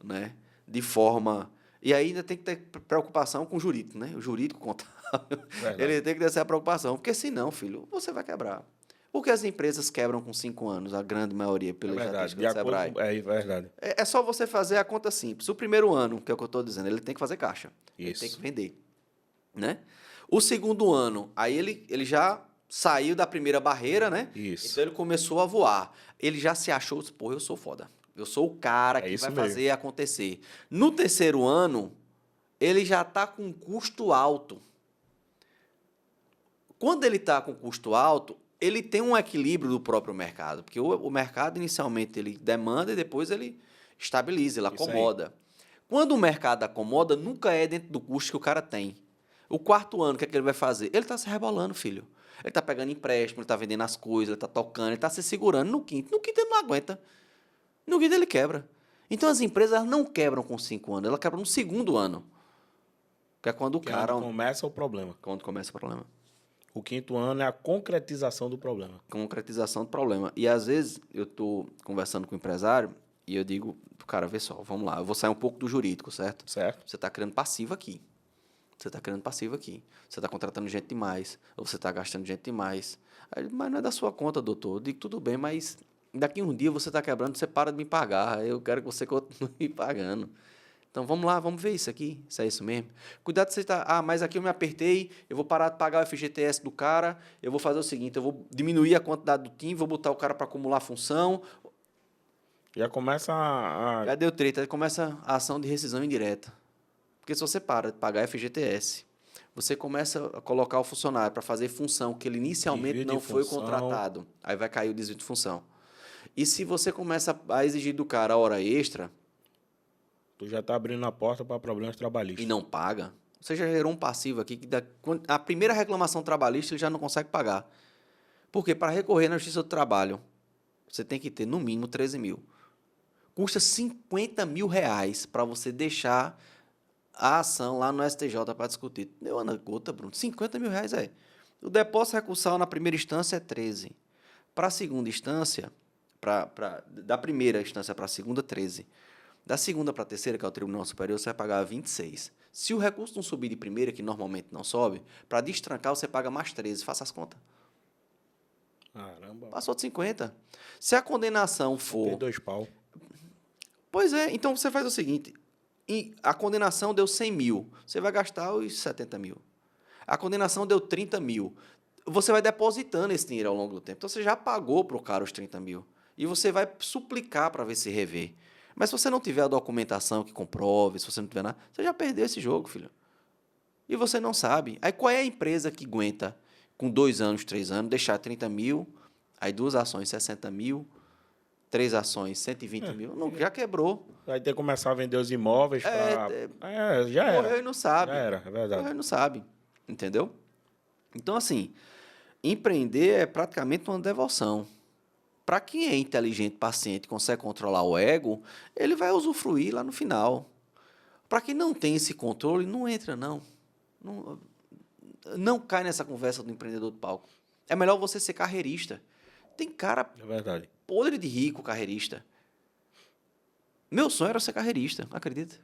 né, de forma... E ainda tem que ter preocupação com o jurídico, né? O jurídico contábil. Ele tem que ter essa preocupação, porque senão, filho, você vai quebrar. Porque as empresas quebram com 5 anos, a grande maioria, pela estatística do Sebrae.
É verdade.
É só você fazer a conta simples. O primeiro ano, que é o que eu estou dizendo, ele tem que fazer caixa. Ele
Isso.
tem que vender. Né? O segundo ano, aí ele já saiu da primeira barreira, né?
Isso.
Então ele começou a voar. Ele já se achou, pô, eu sou foda. Eu sou o cara que vai fazer acontecer. No terceiro ano, ele já está com um custo alto. Quando ele está com custo alto, ele tem um equilíbrio do próprio mercado. Porque o mercado, inicialmente, ele demanda e depois ele estabiliza, ele acomoda. Quando o mercado acomoda, nunca é dentro do custo que o cara tem. O quarto ano, o que é que ele vai fazer? Ele está se rebolando, filho. Ele está pegando empréstimo, ele está vendendo as coisas, ele está tocando, ele está se segurando no quinto. No quinto ele não aguenta. No quinto ele quebra. Então as empresas não quebram com 5 anos, elas quebram no segundo ano. Que é quando o cara...
Quando começa o problema.
Quando começa o problema.
O quinto ano é a concretização do problema.
Concretização do problema. E às vezes eu estou conversando com o empresário e eu digo, cara, vê só, vamos lá, eu vou sair um pouco do jurídico, certo?
Certo.
Você está criando passivo aqui. Você está criando passivo aqui. Você está contratando gente demais. Ou você está gastando gente demais. Aí, mas não é da sua conta, doutor. Eu digo, tudo bem, mas Daqui um dia você está quebrando, você para de me pagar. Eu quero que você continue me pagando. Então, vamos lá, vamos ver isso aqui, se é isso mesmo. Cuidado se você está... Ah, mas aqui eu me apertei, eu vou parar de pagar o FGTS do cara, eu vou fazer o seguinte, eu vou diminuir a quantidade do time, vou botar o cara para acumular função.
Já começa
Já deu treta, aí começa a ação de rescisão indireta. Porque se você para de pagar FGTS, você começa a colocar o funcionário para fazer função que ele inicialmente
desvio de
não foi
função.
contratado, aí vai cair o desvio de função. E se você começa a exigir do cara a hora extra
Tu já tá abrindo a porta para problemas
e
trabalhistas.
não paga, você já gerou um passivo aqui que a primeira reclamação trabalhista ele já não consegue pagar. Porque para recorrer na Justiça do Trabalho, você tem que ter no mínimo 13 mil. Custa 50 mil reais para você deixar a ação lá no STJ para discutir. Deu na gota, Bruno. 50 mil reais é. O depósito recursal na primeira instância é 13. Para a segunda instância, da primeira instância para a segunda, 13. Da segunda para a terceira, que é o Tribunal Superior, você vai pagar 26. Se o recurso não subir de primeira, que normalmente não sobe, para destrancar você paga mais 13. Faça as contas.
Caramba.
Passou de 50. Se a condenação
Tem
for...
2 pau.
Pois é, então você faz o seguinte, a condenação deu 100 mil, você vai gastar os 70 mil. A condenação deu 30 mil, você vai depositando esse dinheiro ao longo do tempo. Então você já pagou para o cara os 30 mil e você vai suplicar para ver se rever. Mas se você não tiver a documentação que comprove, se você não tiver nada, você já perdeu esse jogo, filho. E você não sabe. Aí qual é a empresa que aguenta, com 2 anos, 3 anos, deixar 30 mil, aí 2 ações 60 mil, 3 ações 120 mil, não, já quebrou.
Vai ter que começar a vender os imóveis para... já era.
Morreu e não sabe.
Já era, é verdade.
Morreu e não sabe. Entendeu? Então, assim, empreender é praticamente uma devoção. Para quem é inteligente, paciente, consegue controlar o ego, ele vai usufruir lá no final. Para quem não tem esse controle, não entra, não. Não cai nessa conversa do empreendedor do palco. É melhor você ser carreirista. Tem cara
É verdade.
podre de rico carreirista. Meu sonho era ser carreirista, acredita?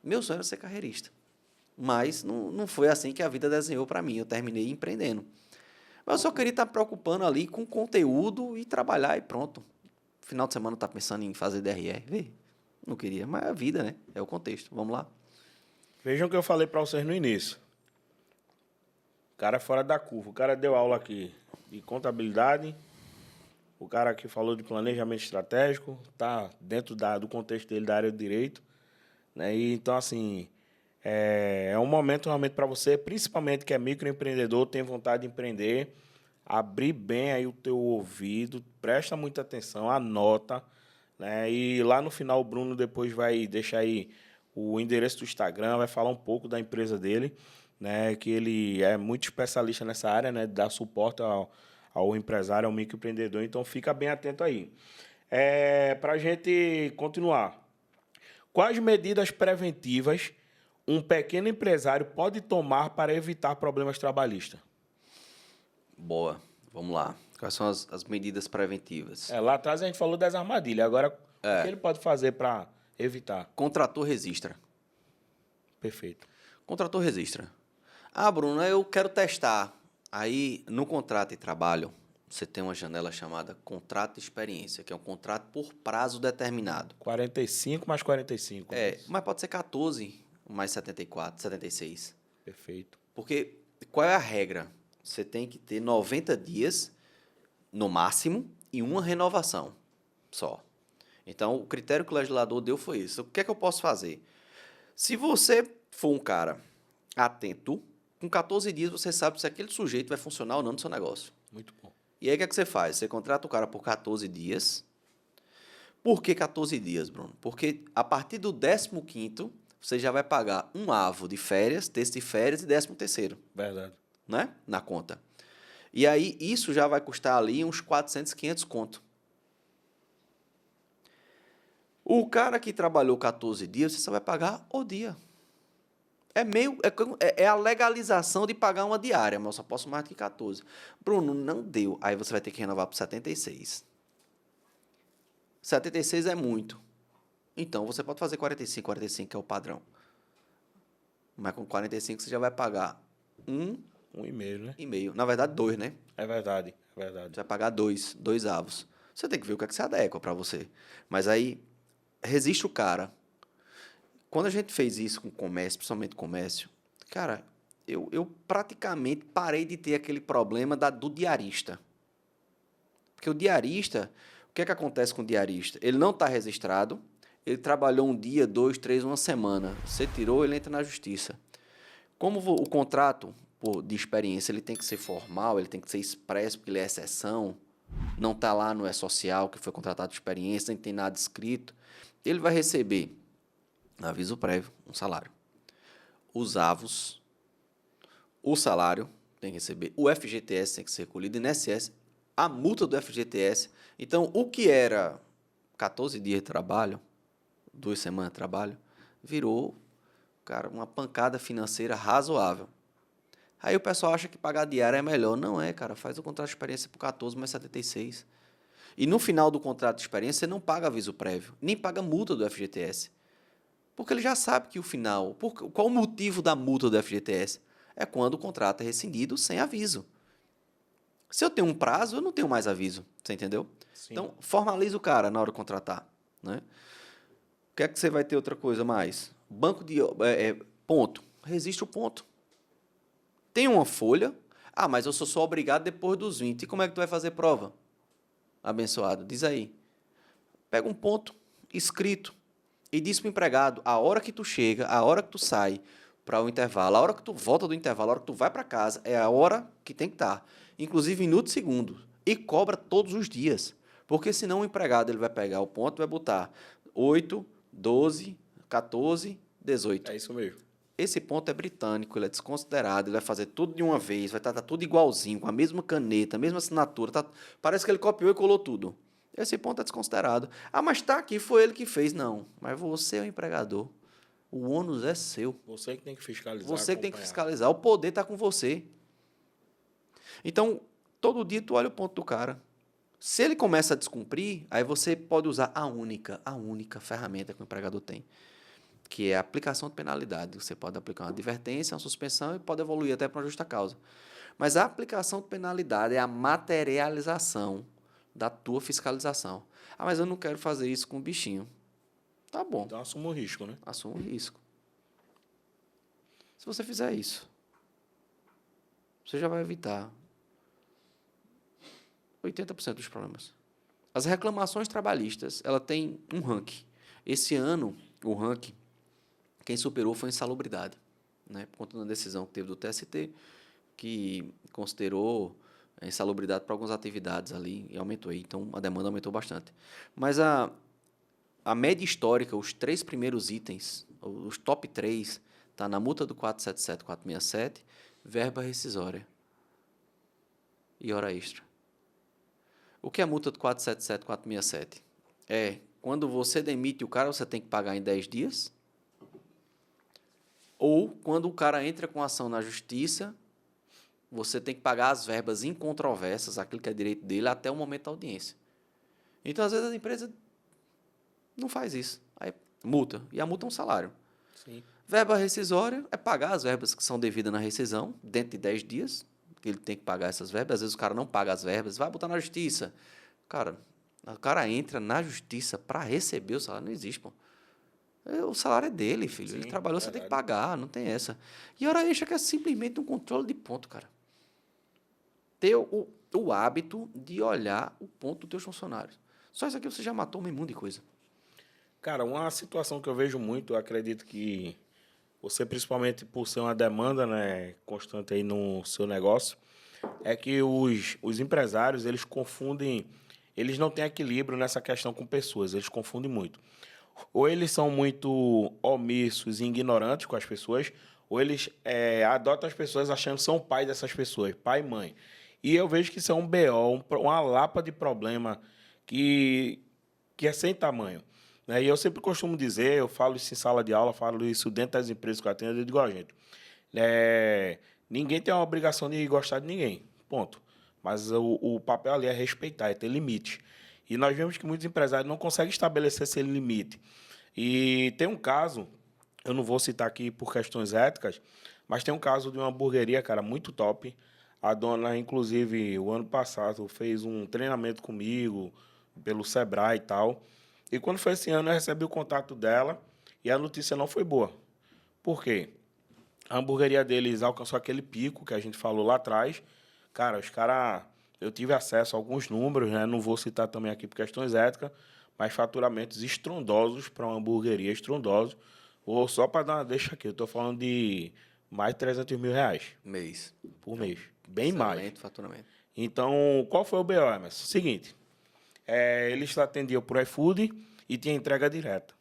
Meu sonho era ser carreirista. Mas não foi assim que a vida desenhou para mim. Eu terminei empreendendo. Mas eu só queria estar preocupando ali com conteúdo e trabalhar e pronto. Final de semana tá pensando em fazer DRE. Vê, não queria, mas é a vida, né? É o contexto. Vamos lá.
Vejam o que eu falei para vocês no início. O cara é fora da curva. O cara deu aula aqui de contabilidade. O cara aqui falou de planejamento estratégico. Tá dentro do contexto dele da área de direito. Né? E, então, assim, é um momento realmente para você, principalmente que é microempreendedor, tem vontade de empreender, abrir bem aí o teu ouvido, presta muita atenção, anota, né? E lá no final o Bruno depois vai deixar aí o endereço do Instagram, vai falar um pouco da empresa dele, né? Que ele é muito especialista nessa área, né? De dar suporte ao empresário, ao microempreendedor, então fica bem atento aí. Para a gente continuar, quais medidas preventivas um pequeno empresário pode tomar para evitar problemas trabalhistas?
Boa. Vamos lá. Quais são as medidas preventivas?
Lá atrás a gente falou das armadilhas. Agora, o que ele pode fazer para evitar?
Contrator registra.
Perfeito.
Contrator registra. Ah, Bruno, eu quero testar. Aí, no contrato de trabalho, você tem uma janela chamada contrato de experiência, que é um contrato por prazo determinado.
45 mais 45.
Mas pode ser 14 mais 74, 76.
Perfeito.
Porque qual é a regra? Você tem que ter 90 dias, no máximo, e uma renovação só. Então, o critério que o legislador deu foi isso. O que é que eu posso fazer? Se você for um cara atento, com 14 dias você sabe se aquele sujeito vai funcionar ou não no seu negócio.
Muito bom.
E aí, o que é que você faz? Você contrata o cara por 14 dias. Por que 14 dias, Bruno? Porque a partir do 15º, você já vai pagar um avo de férias, texto de férias e 13º.
Verdade.
Né? Na conta. E aí, isso já vai custar ali uns 400, 500 conto. O cara que trabalhou 14 dias, você só vai pagar o dia. É a legalização de pagar uma diária, mas eu só posso mais do que 14. Bruno, não deu. Aí você vai ter que renovar para 76. 76 é muito. Então, você pode fazer 45, 45 que é o padrão. Mas com 45 você já vai pagar
1,5, né?
1,5. Na verdade, 2, né?
É verdade, é verdade.
Você vai pagar 2 avos. Você tem que ver o que é que se adequa para você. Mas aí, resiste o cara. Quando a gente fez isso com o comércio, principalmente comércio, cara, eu praticamente parei de ter aquele problema do diarista. Porque o diarista, o que é que acontece com o diarista? Ele não está registrado, ele trabalhou um dia, 2, 3, uma semana. Você tirou, ele entra na justiça. Como o contrato de experiência ele tem que ser formal, ele tem que ser expresso, porque ele é exceção, não está lá no E-Social, que foi contratado de experiência, nem tem nada escrito, ele vai receber aviso prévio, um salário. Os avos, o salário tem que receber, o FGTS tem que ser recolhido, INSS, a multa do FGTS. Então, o que era 14 dias de trabalho, 2 semanas de trabalho, virou, cara, uma pancada financeira razoável. Aí o pessoal acha que pagar diária é melhor. Não é, cara. Faz o contrato de experiência por 14 mais 76. E no final do contrato de experiência, você não paga aviso prévio, nem paga multa do FGTS. Porque ele já sabe que o final... Qual o motivo da multa do FGTS? É quando o contrato é rescindido sem aviso. Se eu tenho um prazo, eu não tenho mais aviso. Você entendeu?
Sim.
Então, formaliza o cara na hora de contratar. Né? O que é que você vai ter outra coisa mais? Banco de... ponto. Resiste o ponto. Tem uma folha. Ah, mas eu sou só obrigado depois dos 20. E como é que tu vai fazer prova? Abençoado. Diz aí. Pega um ponto escrito e diz para o empregado a hora que tu chega, a hora que tu sai para o intervalo, a hora que tu volta do intervalo, a hora que tu vai para casa, é a hora que tem que estar. Inclusive minutos e segundos. E cobra todos os dias. Porque senão o empregado ele vai pegar o ponto e vai botar 8, 12, 14, 18.
É isso mesmo.
Esse ponto é britânico, ele é desconsiderado, ele vai fazer tudo de uma vez, vai estar tudo igualzinho, com a mesma caneta, a mesma assinatura, parece que ele copiou e colou tudo. Esse ponto é desconsiderado. Ah, mas está aqui, foi ele que fez. Não, mas você é o empregador. O ônus é seu.
Você que tem que fiscalizar.
Você que tem que fiscalizar. O poder está com você. Então, todo dia tu olha o ponto do cara. Se ele começa a descumprir, aí você pode usar a única ferramenta que o empregador tem, que é a aplicação de penalidade. Você pode aplicar uma advertência, uma suspensão e pode evoluir até para uma justa causa. Mas a aplicação de penalidade é a materialização da tua fiscalização. Ah, mas eu não quero fazer isso com o bichinho. Tá bom.
Então assuma o risco, né?
Assuma o risco. Se você fizer isso, você já vai evitar 80% dos problemas. As reclamações trabalhistas, ela tem um ranking. Esse ano, o ranking, quem superou foi a insalubridade, né? Por conta da decisão que teve do TST, que considerou a insalubridade para algumas atividades ali e aumentou. Então, a demanda aumentou bastante. Mas a média histórica, os 3 primeiros itens, os top 3, está na multa do 477 467, verba rescisória e hora extra. O que é a multa do 477 467? É quando você demite o cara, você tem que pagar em 10 dias. Ou quando o cara entra com ação na justiça, você tem que pagar as verbas incontroversas, aquilo que é direito dele, até o momento da audiência. Então, às vezes, a empresa não faz isso. Aí, multa. E a multa é um salário.
Sim.
Verba rescisória é pagar as verbas que são devidas na rescisão, dentro de 10 dias, que ele tem que pagar essas verbas. Às vezes, o cara não paga as verbas, vai botar na justiça. Cara, o cara entra na justiça para receber o salário. Não existe, pô. O salário é dele, filho.
Sim,
ele trabalhou, você
verdade.
tem que pagar, não tem essa. E hora extra que é simplesmente um controle de ponto, cara. Ter o hábito de olhar o ponto dos teus funcionários. Só isso aqui você já matou um mundo de coisa.
Cara, uma situação que eu vejo muito, eu acredito que você, principalmente por ser uma demanda, né, constante aí no seu negócio, é que os empresários, eles confundem, eles não têm equilíbrio nessa questão com pessoas, eles confundem muito. Ou eles são muito omissos e ignorantes com as pessoas, ou eles adotam as pessoas achando que são pai dessas pessoas, pai e mãe. E eu vejo que isso é um BO, uma lapa de problema que é sem tamanho. Né? E eu sempre costumo dizer, eu falo isso em sala de aula, falo isso dentro das empresas que eu atendo, eu digo, ó, gente, ninguém tem a obrigação de gostar de ninguém, ponto. Mas o papel ali é respeitar, é ter limite. E nós vemos que muitos empresários não conseguem estabelecer esse limite. E tem um caso, eu não vou citar aqui por questões éticas, mas tem um caso de uma hamburgueria, cara, muito top. A dona, inclusive, o ano passado, fez um treinamento comigo, pelo Sebrae e tal. E quando foi esse ano, eu recebi o contato dela e a notícia não foi boa. Por quê? A hamburgueria deles alcançou aquele pico que a gente falou lá atrás. Cara, os caras... Eu tive acesso a alguns números, né? Não vou citar também aqui por questões éticas, mas faturamentos estrondosos para uma hamburgueria, estrondosos. Ou só para dar uma deixa aqui, eu estou falando de mais de 300 mil reais
Mês.
por mês. Bem mais.
Excelente faturamento.
Então, qual foi o BO, Emerson? Seguinte, eles atendiam por iFood e tinha entrega direta.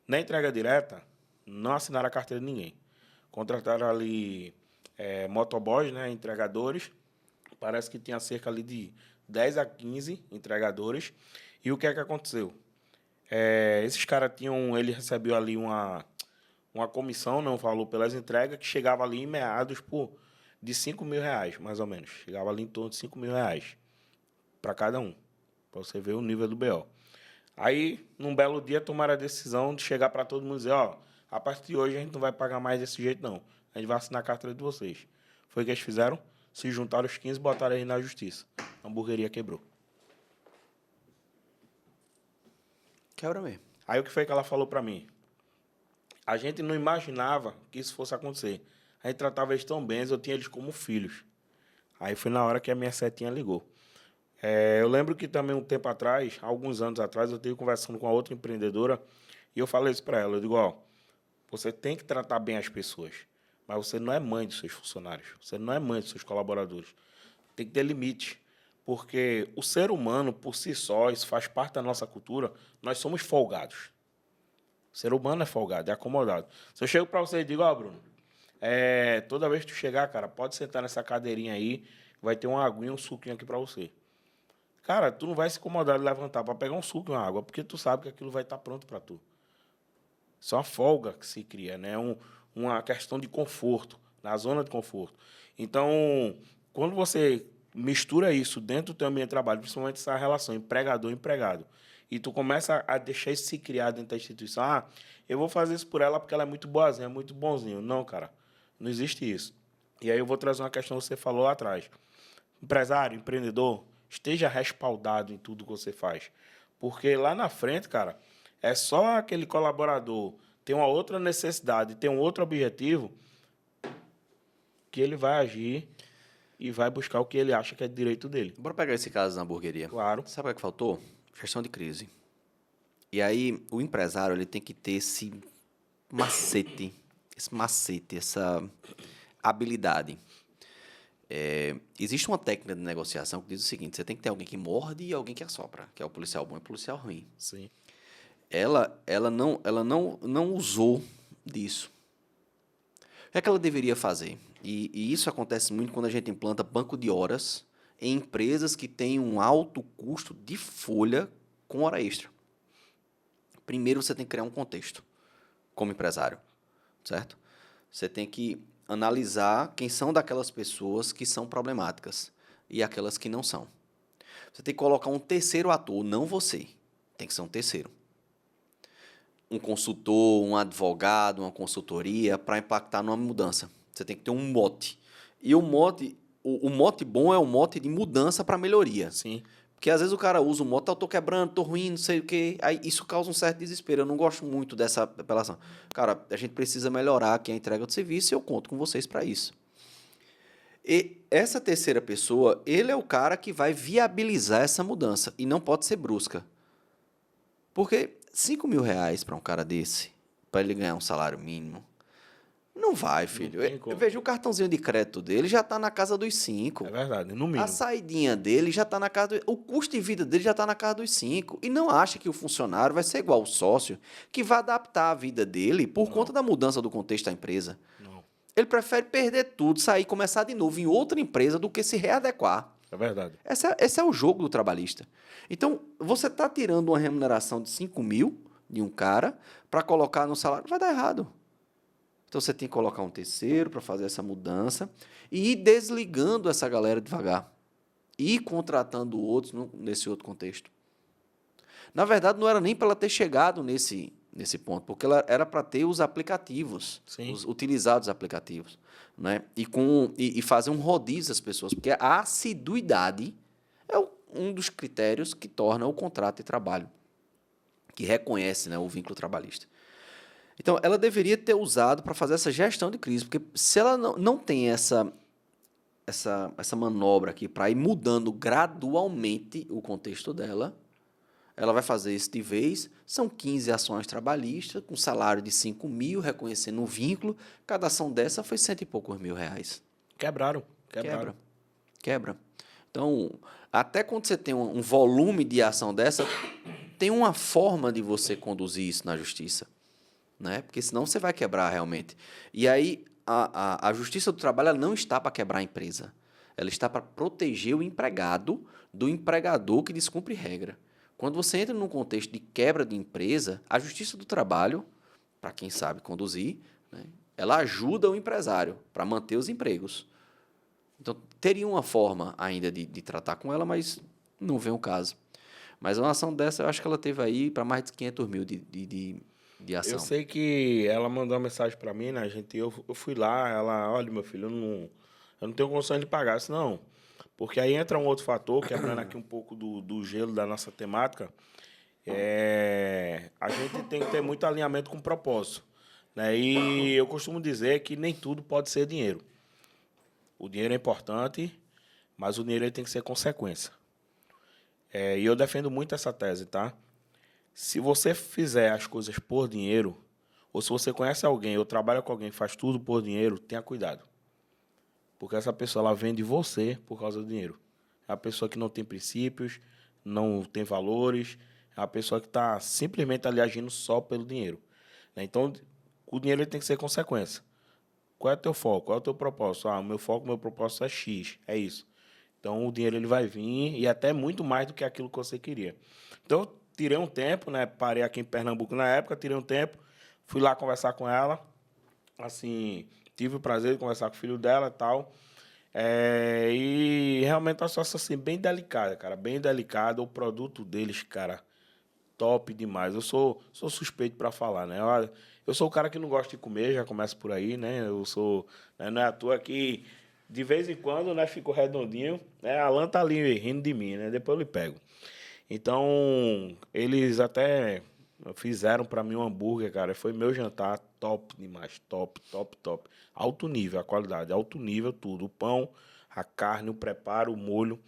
Na entrega direta, não assinaram a carteira de ninguém. Contrataram ali motoboys, né, entregadores. Parece que tinha cerca ali de 10 a 15 entregadores. E o que é que aconteceu? Esses caras tinham... Ele recebeu ali uma comissão, não falou, pelas entregas, que chegava ali em meados de 5 mil reais, mais ou menos. Chegava ali em torno de 5 mil reais para cada um, para você ver o nível do BO. Aí, num belo dia, tomaram a decisão de chegar para todo mundo e dizer, ó, a partir de hoje a gente não vai pagar mais desse jeito, não. A gente vai assinar a carteira de vocês. Foi o que eles fizeram? Se juntaram os 15 e botaram aí na justiça. A hamburgueria quebrou.
Quebra mesmo.
Aí o que foi que ela falou para mim? A gente não imaginava que isso fosse acontecer. A gente tratava eles tão bem, eu tinha eles como filhos. Aí foi na hora que a minha setinha ligou. Eu lembro que também um tempo atrás, alguns anos atrás, eu esteve conversando com a outra empreendedora e eu falei isso para ela. Eu digo, ó, você tem que tratar bem as pessoas, mas você não é mãe dos seus funcionários, você não é mãe dos seus colaboradores. Tem que ter limite, porque o ser humano, por si só, isso faz parte da nossa cultura, nós somos folgados. O ser humano é folgado, é acomodado. Se eu chego para você e digo, ó, Bruno, toda vez que tu chegar, cara, pode sentar nessa cadeirinha aí, vai ter uma aguinha, um suquinho aqui para você. Cara, tu não vai se incomodar de levantar para pegar um suco e uma água, porque tu sabe que aquilo vai estar pronto para tu. Isso é uma folga que se cria, né? Uma questão de conforto, na zona de conforto. Então, quando você mistura isso dentro do teu ambiente de trabalho, principalmente essa relação empregador-empregado, e tu começa a deixar isso se criar dentro da instituição, eu vou fazer isso por ela porque ela é muito boazinha, é muito bonzinho. Não, cara, não existe isso. E aí eu vou trazer uma questão que você falou lá atrás. Empresário, empreendedor, esteja respaldado em tudo que você faz. Porque lá na frente, cara, é só aquele colaborador ter uma outra necessidade, ter um outro objetivo, que ele vai agir e vai buscar o que ele acha que é direito dele.
Bora pegar esse caso da hamburgueria.
Claro.
Sabe o que faltou? Gestão de crise. E aí, o empresário ele tem que ter esse macete, essa habilidade. Existe uma técnica de negociação que diz o seguinte: você tem que ter alguém que morde e alguém que assopra, que é o policial bom e o policial ruim.
Sim.
Ela não usou disso. O que é que ela deveria fazer? E isso acontece muito quando a gente implanta banco de horas em empresas que têm um alto custo de folha com hora extra. Primeiro, você tem que criar um contexto como empresário, certo? Você tem que analisar quem são daquelas pessoas que são problemáticas e aquelas que não são. Você tem que colocar um terceiro ator, não você. Tem que ser um terceiro. Um consultor, um advogado, uma consultoria para impactar numa mudança. Você tem que ter um mote. E o mote bom é o mote de mudança para melhoria.
Sim.
Porque às vezes o cara usa o mote, eu tô quebrando, tô ruim, não sei o quê. Aí isso causa um certo desespero. Eu não gosto muito dessa apelação. Cara, a gente precisa melhorar aqui a entrega do serviço e eu conto com vocês para isso. E essa terceira pessoa, ele é o cara que vai viabilizar essa mudança. E não pode ser brusca. Porque 5 mil reais para um cara desse, para ele ganhar um salário mínimo, não vai, filho. Eu vejo o cartãozinho de crédito dele já está na casa dos 5.
É verdade, no mínimo.
A saidinha dele já está na casa o custo de vida dele já está na casa dos 5. E não acha que o funcionário vai ser igual o sócio, que vai adaptar a vida dele por conta da mudança do contexto da empresa.
Não.
Ele prefere perder tudo, sair e começar de novo em outra empresa do que se readequar.
É verdade.
Esse é o jogo do trabalhista. Então, você está tirando uma remuneração de 5 mil de um cara para colocar no salário, vai dar errado. Então, você tem que colocar um terceiro para fazer essa mudança e ir desligando essa galera devagar. E ir contratando outros nesse outro contexto. Na verdade, não era nem para ela ter chegado nesse ponto, porque ela era para ter os aplicativos, utilizar os aplicativos, né? E fazer um rodízio das pessoas, porque a assiduidade é um dos critérios que torna o contrato de trabalho, que reconhece, né, o vínculo trabalhista. Então, ela deveria ter usado para fazer essa gestão de crise, porque se ela não tem essa manobra aqui para ir mudando gradualmente o contexto dela, ela vai fazer isso de vez, são 15 ações trabalhistas, com salário de 5 mil, reconhecendo o vínculo, cada ação dessa foi cento e poucos mil reais.
Quebraram.
Quebra. Então, até quando você tem um volume de ação dessa, tem uma forma de você conduzir isso na justiça, né? Porque senão você vai quebrar realmente. E aí, a Justiça do Trabalho ela não está para quebrar a empresa. Ela está para proteger o empregado do empregador que descumpre regra. Quando você entra num contexto de quebra de empresa, a Justiça do Trabalho, para quem sabe conduzir, né, ela ajuda o empresário para manter os empregos. Então, teria uma forma ainda de tratar com ela, mas não vem o caso. Mas uma ação dessa, eu acho que ela teve aí para mais de 500 mil de ação.
Eu sei que ela mandou uma mensagem para mim, né, gente? Eu fui lá, ela, olha, meu filho, eu não tenho condições de pagar isso, não. Porque aí entra um outro fator, quebrando aqui um pouco do gelo da nossa temática, a gente tem que ter muito alinhamento com o propósito, né? E eu costumo dizer que nem tudo pode ser dinheiro. O dinheiro é importante, mas o dinheiro ele tem que ser consequência. E eu defendo muito essa tese, tá? Se você fizer as coisas por dinheiro, ou se você conhece alguém ou trabalha com alguém que faz tudo por dinheiro, tenha cuidado. Porque essa pessoa ela vende você por causa do dinheiro. É uma pessoa que não tem princípios, não tem valores, é uma pessoa que está simplesmente ali agindo só pelo dinheiro, né? Então, o dinheiro ele tem que ser consequência. Qual é o teu foco? Qual é o teu propósito? O meu foco, meu propósito é X, é isso. Então, o dinheiro ele vai vir e até muito mais do que aquilo que você queria. Então, eu tirei um tempo, né? Parei aqui em Pernambuco na época, tirei um tempo, fui lá conversar com ela, assim, tive o prazer de conversar com o filho dela e tal. E realmente é uma situação assim, bem delicada, cara. Bem delicada. O produto deles, cara, top demais. Eu sou suspeito para falar, né? Eu sou o cara que não gosta de comer, já começa por aí, né? Eu sou. Né? Não é à toa que, de vez em quando, né, fico redondinho. Né? A Alan tá ali rindo de mim, né? Depois eu lhe pego. Então, eles até fizeram para mim um hambúrguer, cara. Foi meu jantar top demais. Top, top, top. Alto nível, a qualidade. Alto nível, tudo. O pão, a carne, o preparo, o molho.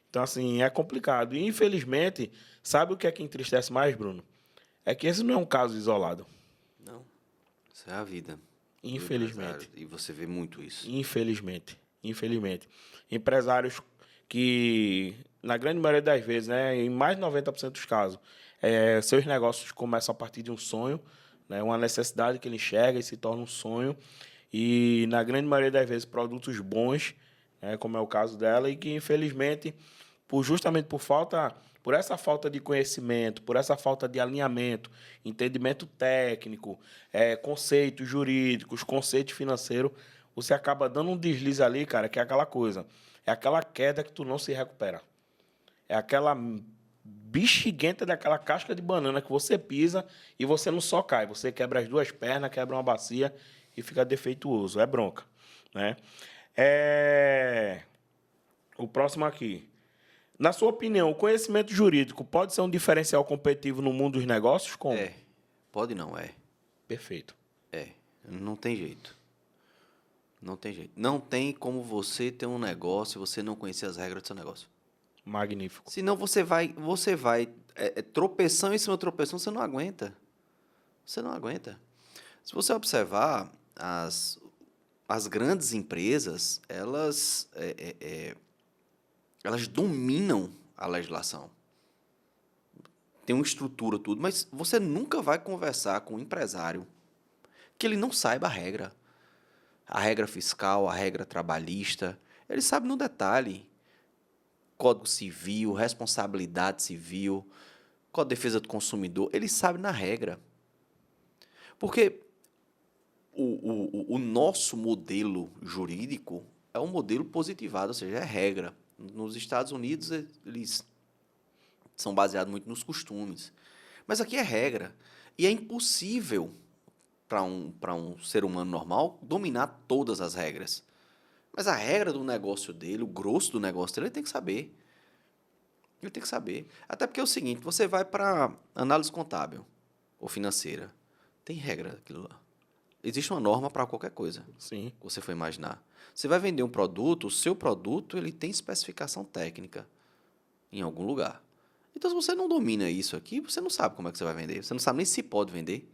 Então, assim, é complicado. E, infelizmente, sabe o que é que entristece mais, Bruno? É que esse não é um caso isolado.
Não, isso é a vida do
Infelizmente.
empresário. E você vê muito isso.
Infelizmente. Infelizmente. Empresários que, na grande maioria das vezes, né, em mais de 90% dos casos, seus negócios começam a partir de um sonho, né, uma necessidade que ele enxerga e se torna um sonho. E, na grande maioria das vezes, produtos bons, né, como é o caso dela, e que, infelizmente, justamente por essa falta de conhecimento, por essa falta de alinhamento, entendimento técnico, conceitos jurídicos, conceitos financeiros, você acaba dando um deslize ali, cara, que é aquela coisa. É aquela queda que tu não se recupera. É aquela bexiguenta daquela casca de banana que você pisa e você não só cai, você quebra as duas pernas, quebra uma bacia e fica defeituoso. É bronca, né? O próximo aqui. Na sua opinião, o conhecimento jurídico pode ser um diferencial competitivo no mundo dos negócios? Como?
Pode não,
Perfeito.
Não tem jeito. Não tem jeito. Não tem como você ter um negócio e você não conhecer as regras do seu negócio.
Magnífico.
Senão você vai tropeção em cima de tropeção, você não aguenta. Você não aguenta. Se você observar, as grandes empresas, elas dominam a legislação. Tem uma estrutura, tudo, mas você nunca vai conversar com um empresário que ele não saiba a regra. A regra fiscal, a regra trabalhista, ele sabe no detalhe. Código Civil, responsabilidade civil, Código de Defesa do Consumidor, ele sabe na regra. Porque o nosso modelo jurídico é um modelo positivado, ou seja, é regra. Nos Estados Unidos, eles são baseados muito nos costumes. Mas aqui é regra. E é impossível para um ser humano normal dominar todas as regras. Mas a regra do negócio dele, o grosso do negócio dele, ele tem que saber. Ele tem que saber. Até porque é o seguinte, você vai para análise contábil ou financeira, tem regra daquilo lá. Existe uma norma para qualquer coisa
Sim.
que você for imaginar. Você vai vender um produto, o seu produto ele tem especificação técnica em algum lugar. Então, se você não domina isso aqui, você não sabe como é que você vai vender. Você não sabe nem se pode vender.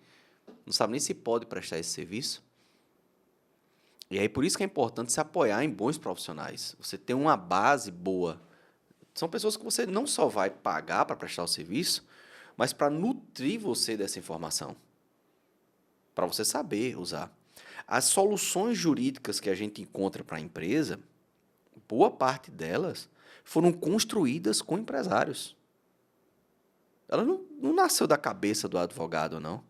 Não sabe nem se pode prestar esse serviço. E aí, por isso que é importante se apoiar em bons profissionais. Você ter uma base boa. São pessoas que você não só vai pagar para prestar o serviço, mas para nutrir você dessa informação. Para você saber usar. As soluções jurídicas que a gente encontra para a empresa, boa parte delas foram construídas com empresários. Ela não nasceu da cabeça do advogado, não.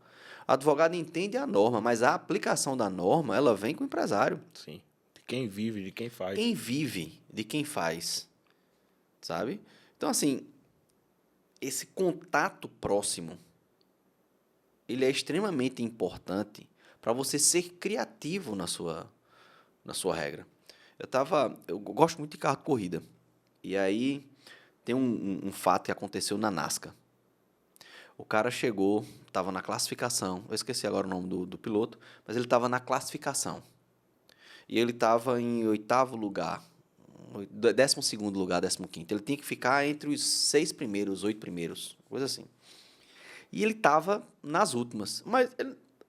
O advogado entende a norma, mas a aplicação da norma, ela vem com o empresário.
Sim. De quem vive, de quem faz.
Quem vive, de quem faz, sabe? Então, assim, esse contato próximo, ele é extremamente importante para você ser criativo na sua regra. Eu gosto muito de carro de corrida. E aí, tem um fato que aconteceu na NASCAR. O cara chegou, estava na classificação, eu esqueci agora o nome do piloto, mas ele estava na classificação. E ele estava em 8º lugar, 12º lugar, 15º. Ele tinha que ficar entre os 6 primeiros, 8 primeiros, coisa assim. E ele estava nas últimas. Mas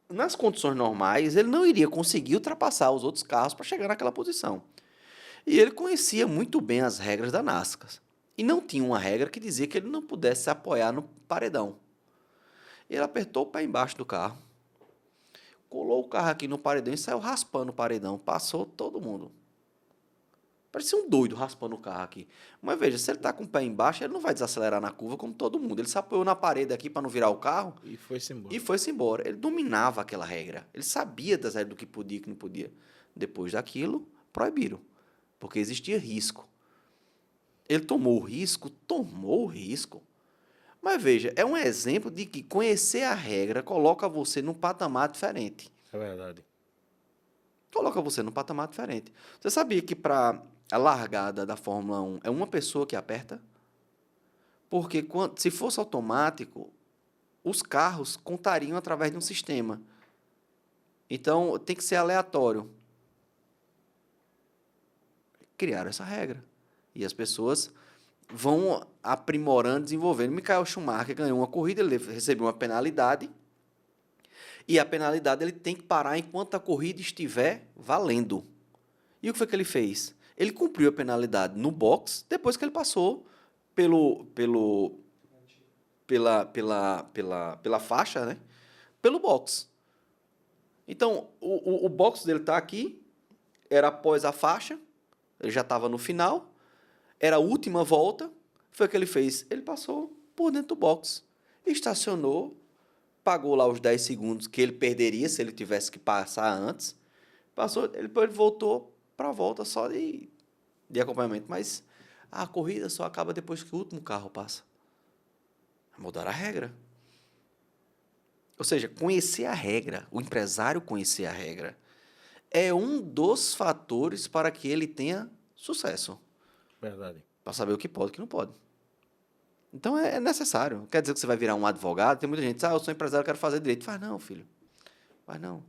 nas condições normais, ele não iria conseguir ultrapassar os outros carros para chegar naquela posição. E ele conhecia muito bem as regras da NASCAR. E não tinha uma regra que dizia que ele não pudesse se apoiar no paredão. Ele apertou o pé embaixo do carro, colou o carro aqui no paredão e saiu raspando o paredão. Passou todo mundo. Parecia um doido raspando o carro aqui. Mas veja, se ele está com o pé embaixo, ele não vai desacelerar na curva como todo mundo. Ele se apoiou na parede aqui para não virar o carro.
E foi-se embora.
E foi-se embora. Ele dominava aquela regra. Ele sabia das regras do que podia e que não podia. Depois daquilo, proibiram. Porque existia risco. Ele tomou o risco? Tomou o risco. Mas veja, é um exemplo de que conhecer a regra coloca você num patamar diferente.
É verdade.
Coloca você num patamar diferente. Você sabia que para a largada da Fórmula 1 é uma pessoa que aperta? Porque se fosse automático, os carros contariam através de um sistema. Então, tem que ser aleatório. Criaram essa regra. E as pessoas vão aprimorando, desenvolvendo. Michael Schumacher ganhou uma corrida, ele recebeu uma penalidade. E a penalidade ele tem que parar enquanto a corrida estiver valendo. E o que foi que ele fez? Ele cumpriu a penalidade no box depois que ele passou pela faixa, né? Pelo box. Então, o box dele está aqui, era após a faixa, ele já estava no final, era a última volta, foi o que ele fez? Ele passou por dentro do box, estacionou, pagou lá os 10 segundos que ele perderia se ele tivesse que passar antes, passou, ele voltou para a volta só de acompanhamento, mas a corrida só acaba depois que o último carro passa. Mudaram a regra. Ou seja, conhecer a regra, o empresário conhecer a regra, é um dos fatores para que ele tenha sucesso.
Verdade.
Para saber o que pode e o que não pode. Então, é necessário. Quer dizer que você vai virar um advogado? Tem muita gente que diz, eu sou empresário, eu quero fazer direito. Faz não, filho. Faz não.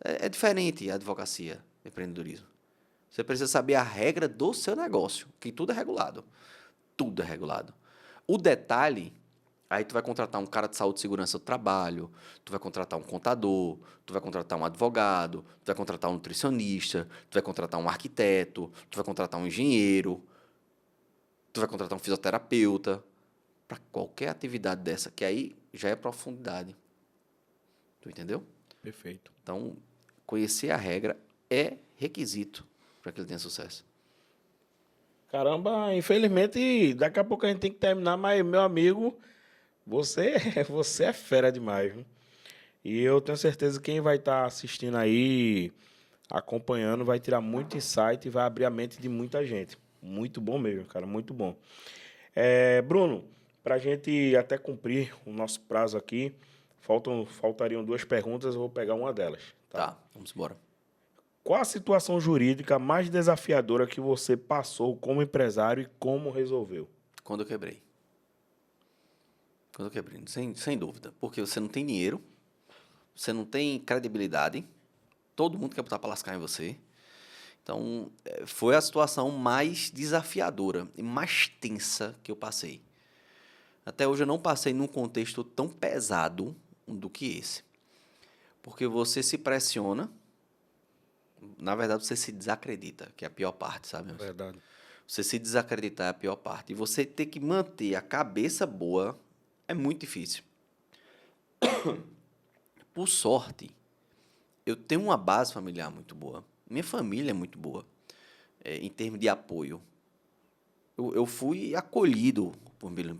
É diferente a advocacia, o empreendedorismo. Você precisa saber a regra do seu negócio, que tudo é regulado. Tudo é regulado. O detalhe, aí tu vai contratar um cara de saúde e segurança do trabalho, tu vai contratar um contador, tu vai contratar um advogado, tu vai contratar um nutricionista, tu vai contratar um arquiteto, tu vai contratar um engenheiro, tu vai contratar um fisioterapeuta, para qualquer atividade dessa, que aí já é profundidade. Tu entendeu?
Perfeito.
Então, conhecer a regra é requisito para que ele tenha sucesso.
Caramba, infelizmente, daqui a pouco a gente tem que terminar, mas, meu amigo, você é fera demais, viu? E eu tenho certeza que quem vai estar assistindo aí, acompanhando, vai tirar muito insight e vai abrir a mente de muita gente. Muito bom mesmo, cara, muito bom. Bruno, para a gente até cumprir o nosso prazo aqui, faltariam 2 perguntas, eu vou pegar uma delas.
Tá, vamos embora.
Qual a situação jurídica mais desafiadora que você passou como empresário e como resolveu?
Quando eu quebrei. Quando eu quebrei, sem dúvida. Porque você não tem dinheiro, você não tem credibilidade, todo mundo quer botar para lascar em você. Então, foi a situação mais desafiadora e mais tensa que eu passei. Até hoje eu não passei num contexto tão pesado do que esse. Porque você se pressiona, na verdade você se desacredita, que é a pior parte, sabe?
Verdade.
Você se desacreditar é a pior parte. E você ter que manter a cabeça boa é muito difícil. Por sorte, eu tenho uma base familiar muito boa. Minha família é muito boa, em termos de apoio. Eu fui acolhido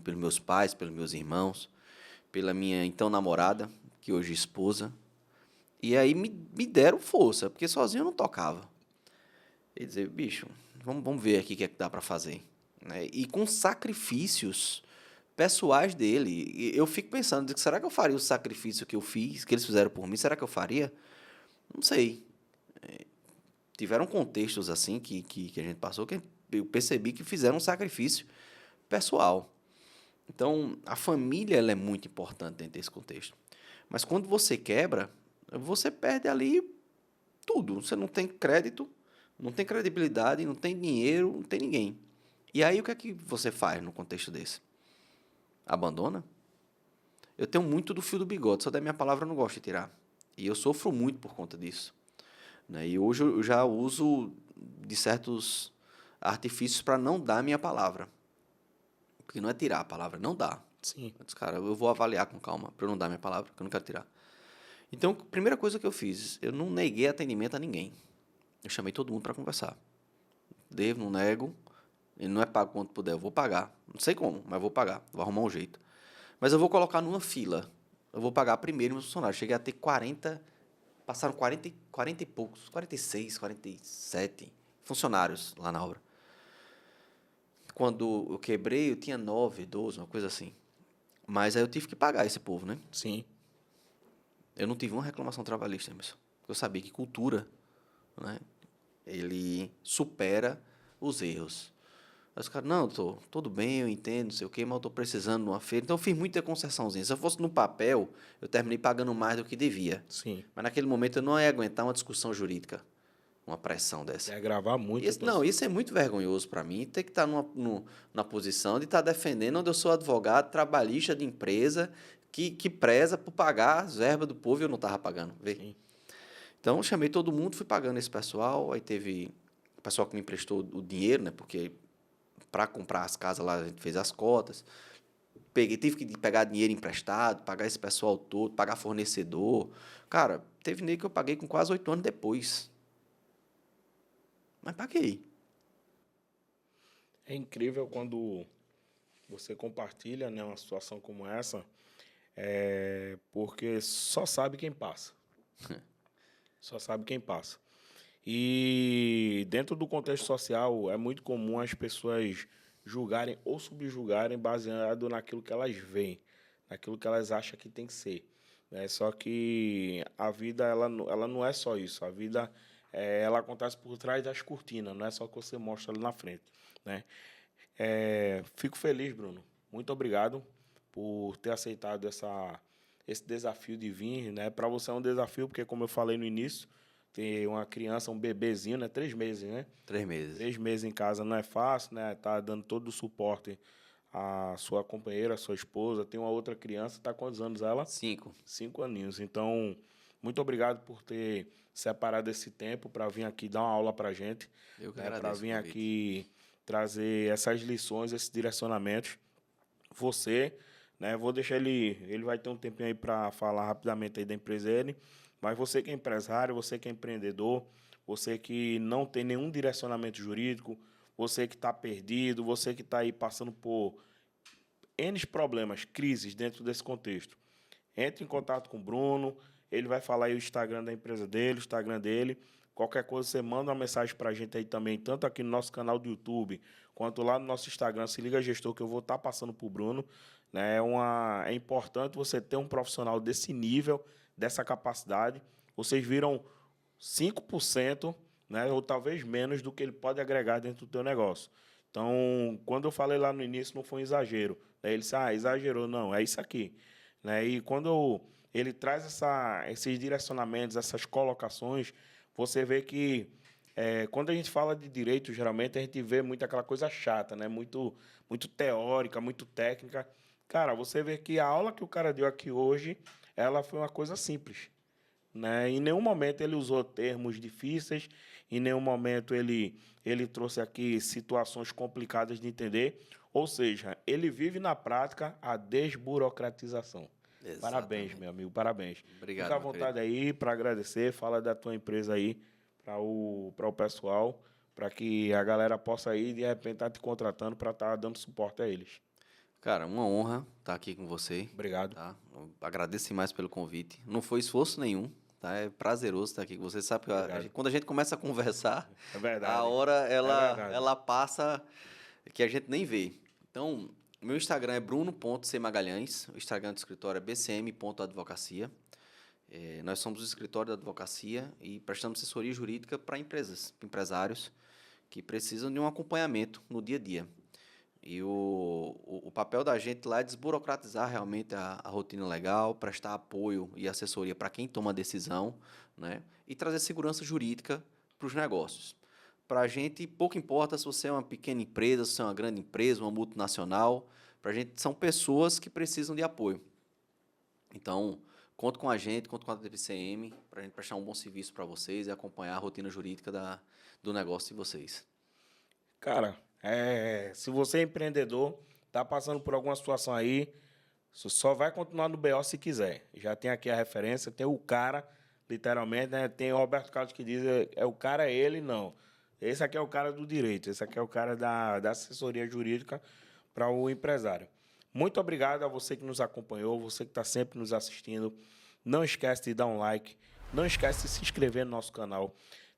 pelos meus pais, pelos meus irmãos, pela minha então namorada, que hoje é esposa. E aí me deram força, porque sozinho eu não tocava. E dizer, bicho, vamos ver aqui o que é que dá para fazer. Né? E com sacrifícios pessoais dele. Eu fico pensando, será que eu faria o sacrifício que eu fiz, que eles fizeram por mim? Será que eu faria? Não sei. Tiveram contextos assim que a gente passou que eu percebi que fizeram um sacrifício pessoal. Então, a família ela é muito importante dentro desse contexto. Mas quando você quebra, você perde ali tudo. Você não tem crédito, não tem credibilidade, não tem dinheiro, não tem ninguém. E aí, o que é que você faz no contexto desse? Abandona? Eu tenho muito do fio do bigode, só da minha palavra eu não gosto de tirar. E eu sofro muito por conta disso. Né? E hoje eu já uso de certos artifícios para não dar a minha palavra. Porque não é tirar a palavra, não dá.
Sim.
Eu disse, cara, eu vou avaliar com calma para eu não dar minha palavra, porque eu não quero tirar. Então, a primeira coisa que eu fiz, eu não neguei atendimento a ninguém. Eu chamei todo mundo para conversar. Devo, não nego. Ele não é pago quanto puder, eu vou pagar. Não sei como, mas vou pagar. Vou arrumar um jeito. Mas eu vou colocar numa fila. Eu vou pagar primeiro meus funcionários. Cheguei a ter 40, passaram 40 e poucos, 46, 47 funcionários lá na obra. Quando eu quebrei, eu tinha 9, 12, uma coisa assim. Mas aí eu tive que pagar esse povo, né?
Sim.
Eu não tive uma reclamação trabalhista, Emerson. Eu sabia que cultura, né, ele supera os erros. Aí os caras, não, tudo bem, eu entendo, não sei o quê, mas eu estou precisando de uma feira. Então, eu fiz muita concessãozinha. Se eu fosse no papel, eu terminei pagando mais do que devia.
Sim.
Mas, naquele momento, eu não ia aguentar uma discussão jurídica, uma pressão dessa.
É gravar muito.
Isso é muito vergonhoso para mim, ter que estar na posição de estar defendendo onde eu sou advogado trabalhista de empresa que preza por pagar as verbas do povo e eu não estava pagando. Vê?
Sim.
Então, eu chamei todo mundo, fui pagando esse pessoal, aí teve o pessoal que me emprestou o dinheiro, né, porque para comprar as casas lá a gente fez as cotas, tive que pegar dinheiro emprestado, pagar esse pessoal todo, pagar fornecedor. Cara, teve nego que eu paguei com quase 8 anos depois. Mas paguei.
É incrível quando você compartilha, né, uma situação como essa, porque só sabe quem passa. Só sabe quem passa. E dentro do contexto social, é muito comum as pessoas julgarem ou subjugarem baseado naquilo que elas veem, naquilo que elas acham que tem que ser. Né? Só que a vida, ela não é só isso. A vida, ela acontece por trás das cortinas, não é só o que você mostra ali na frente. Né? Fico feliz, Bruno. Muito obrigado por ter aceitado esse desafio de vir. Né? Para você é um desafio, porque, como eu falei no início, ter uma criança, um bebezinho, né? 3 meses, né?
3 meses.
3 meses em casa não é fácil, né? Tá dando todo o suporte à sua companheira, à sua esposa. Tem uma outra criança, tá quantos anos ela?
5.
5 aninhos. Então, muito obrigado por ter separado esse tempo para vir aqui dar uma aula para a gente.
Eu que
Né? Para
agradeço o
vir
convite.
aqui trazer essas lições, esses direcionamentos. Você, né? Vou deixar ele vai ter um tempinho aí para falar rapidamente aí da empresa dele. Mas você que é empresário, você que é empreendedor, você que não tem nenhum direcionamento jurídico, você que está perdido, você que está aí passando por N problemas, crises dentro desse contexto, entre em contato com o Bruno, ele vai falar aí o Instagram da empresa dele, o Instagram dele. Qualquer coisa, você manda uma mensagem para a gente aí também, tanto aqui no nosso canal do YouTube, quanto lá no nosso Instagram, Se Liga Gestor, que eu vou estar passando para o Bruno. Né? É importante você ter um profissional desse nível, dessa capacidade. Vocês viram 5%, né, ou talvez menos do que ele pode agregar dentro do teu negócio. Então, quando eu falei lá no início, não foi um exagero. Daí ele disse, exagerou. Não, é isso aqui. Né? E quando ele traz esses direcionamentos, essas colocações, você vê que quando a gente fala de direito, geralmente a gente vê muito aquela coisa chata, né? Muito, muito teórica, muito técnica. Cara, você vê que a aula que o cara deu aqui hoje, ela foi uma coisa simples. Né? Em nenhum momento ele usou termos difíceis, em nenhum momento ele trouxe aqui situações complicadas de entender. Ou seja, ele vive na prática a desburocratização.
Exatamente.
Parabéns, meu amigo, parabéns.
Obrigado,
fica à vontade aí para agradecer, fala da tua empresa aí para o pessoal, para que a galera possa ir e de repente estar te contratando para estar dando suporte a eles.
Cara, uma honra estar aqui com você.
Obrigado.
Tá? Eu agradeço demais pelo convite. Não foi esforço nenhum, tá? É prazeroso estar aqui com você. Sabe que quando a gente começa a conversar,
é verdade.
A hora ela passa que a gente nem vê. Então, meu Instagram é bruno.cmagalhães, o Instagram do escritório é bcm.advocacia. Nós somos o escritório da advocacia e prestamos assessoria jurídica para empresas, empresários que precisam de um acompanhamento no dia a dia. E o papel da gente lá é desburocratizar realmente a rotina legal, prestar apoio e assessoria para quem toma a decisão, né? E trazer segurança jurídica para os negócios. Para a gente, pouco importa se você é uma pequena empresa, se você é uma grande empresa, uma multinacional. Para a gente, são pessoas que precisam de apoio. Então, conto com a gente, conto com a DPCM, para a gente prestar um bom serviço para vocês e acompanhar a rotina jurídica do negócio de vocês.
Cara, se você é empreendedor, está passando por alguma situação aí, só vai continuar no BO se quiser. Já tem aqui a referência, tem o cara, literalmente, né? Tem o Roberto Carlos que diz, o cara é ele, não. Esse aqui é o cara do direito, esse aqui é o cara da assessoria jurídica para o empresário. Muito obrigado a você que nos acompanhou, você que está sempre nos assistindo. Não esquece de dar um like, não esquece de se inscrever no nosso canal.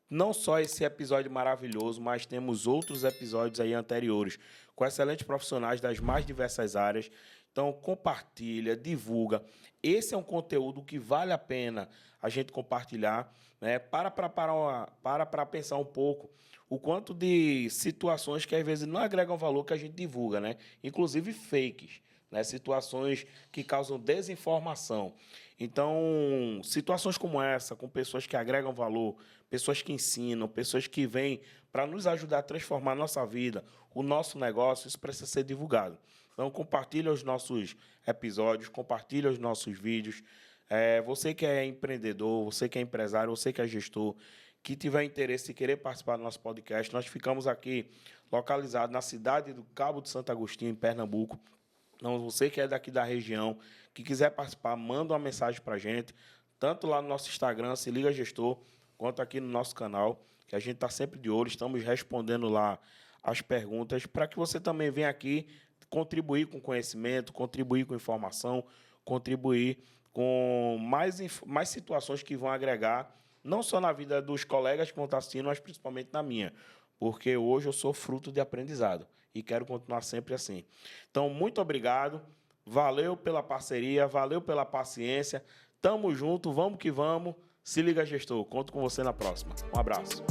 Não só esse episódio maravilhoso, mas temos outros episódios aí anteriores, com excelentes profissionais das mais diversas áreas. Então, compartilha, divulga. Esse é um conteúdo que vale a pena a gente compartilhar, né? Para pensar um pouco o quanto de situações que às vezes não agregam valor que a gente divulga, né? Inclusive fakes, né? Situações que causam desinformação. Então, situações como essa, com pessoas que agregam valor, pessoas que ensinam, pessoas que vêm para nos ajudar a transformar a nossa vida, o nosso negócio, isso precisa ser divulgado. Então, compartilha os nossos episódios, compartilha os nossos vídeos. Você que é empreendedor, você que é empresário, você que é gestor, que tiver interesse em querer participar do nosso podcast, nós ficamos aqui localizados na cidade do Cabo de Santo Agostinho, em Pernambuco. Então, você que é daqui da região, que quiser participar, manda uma mensagem para a gente, tanto lá no nosso Instagram, Se Liga Gestor, quanto aqui no nosso canal, que a gente está sempre de olho, estamos respondendo lá as perguntas, para que você também venha aqui contribuir com conhecimento, contribuir com informação, contribuir com mais situações que vão agregar, não só na vida dos colegas que vão estar assistindo, mas principalmente na minha. Porque hoje eu sou fruto de aprendizado e quero continuar sempre assim. Então, muito obrigado, valeu pela parceria, valeu pela paciência, tamo junto, vamos que vamos, Se Liga Gestor, conto com você na próxima. Um abraço.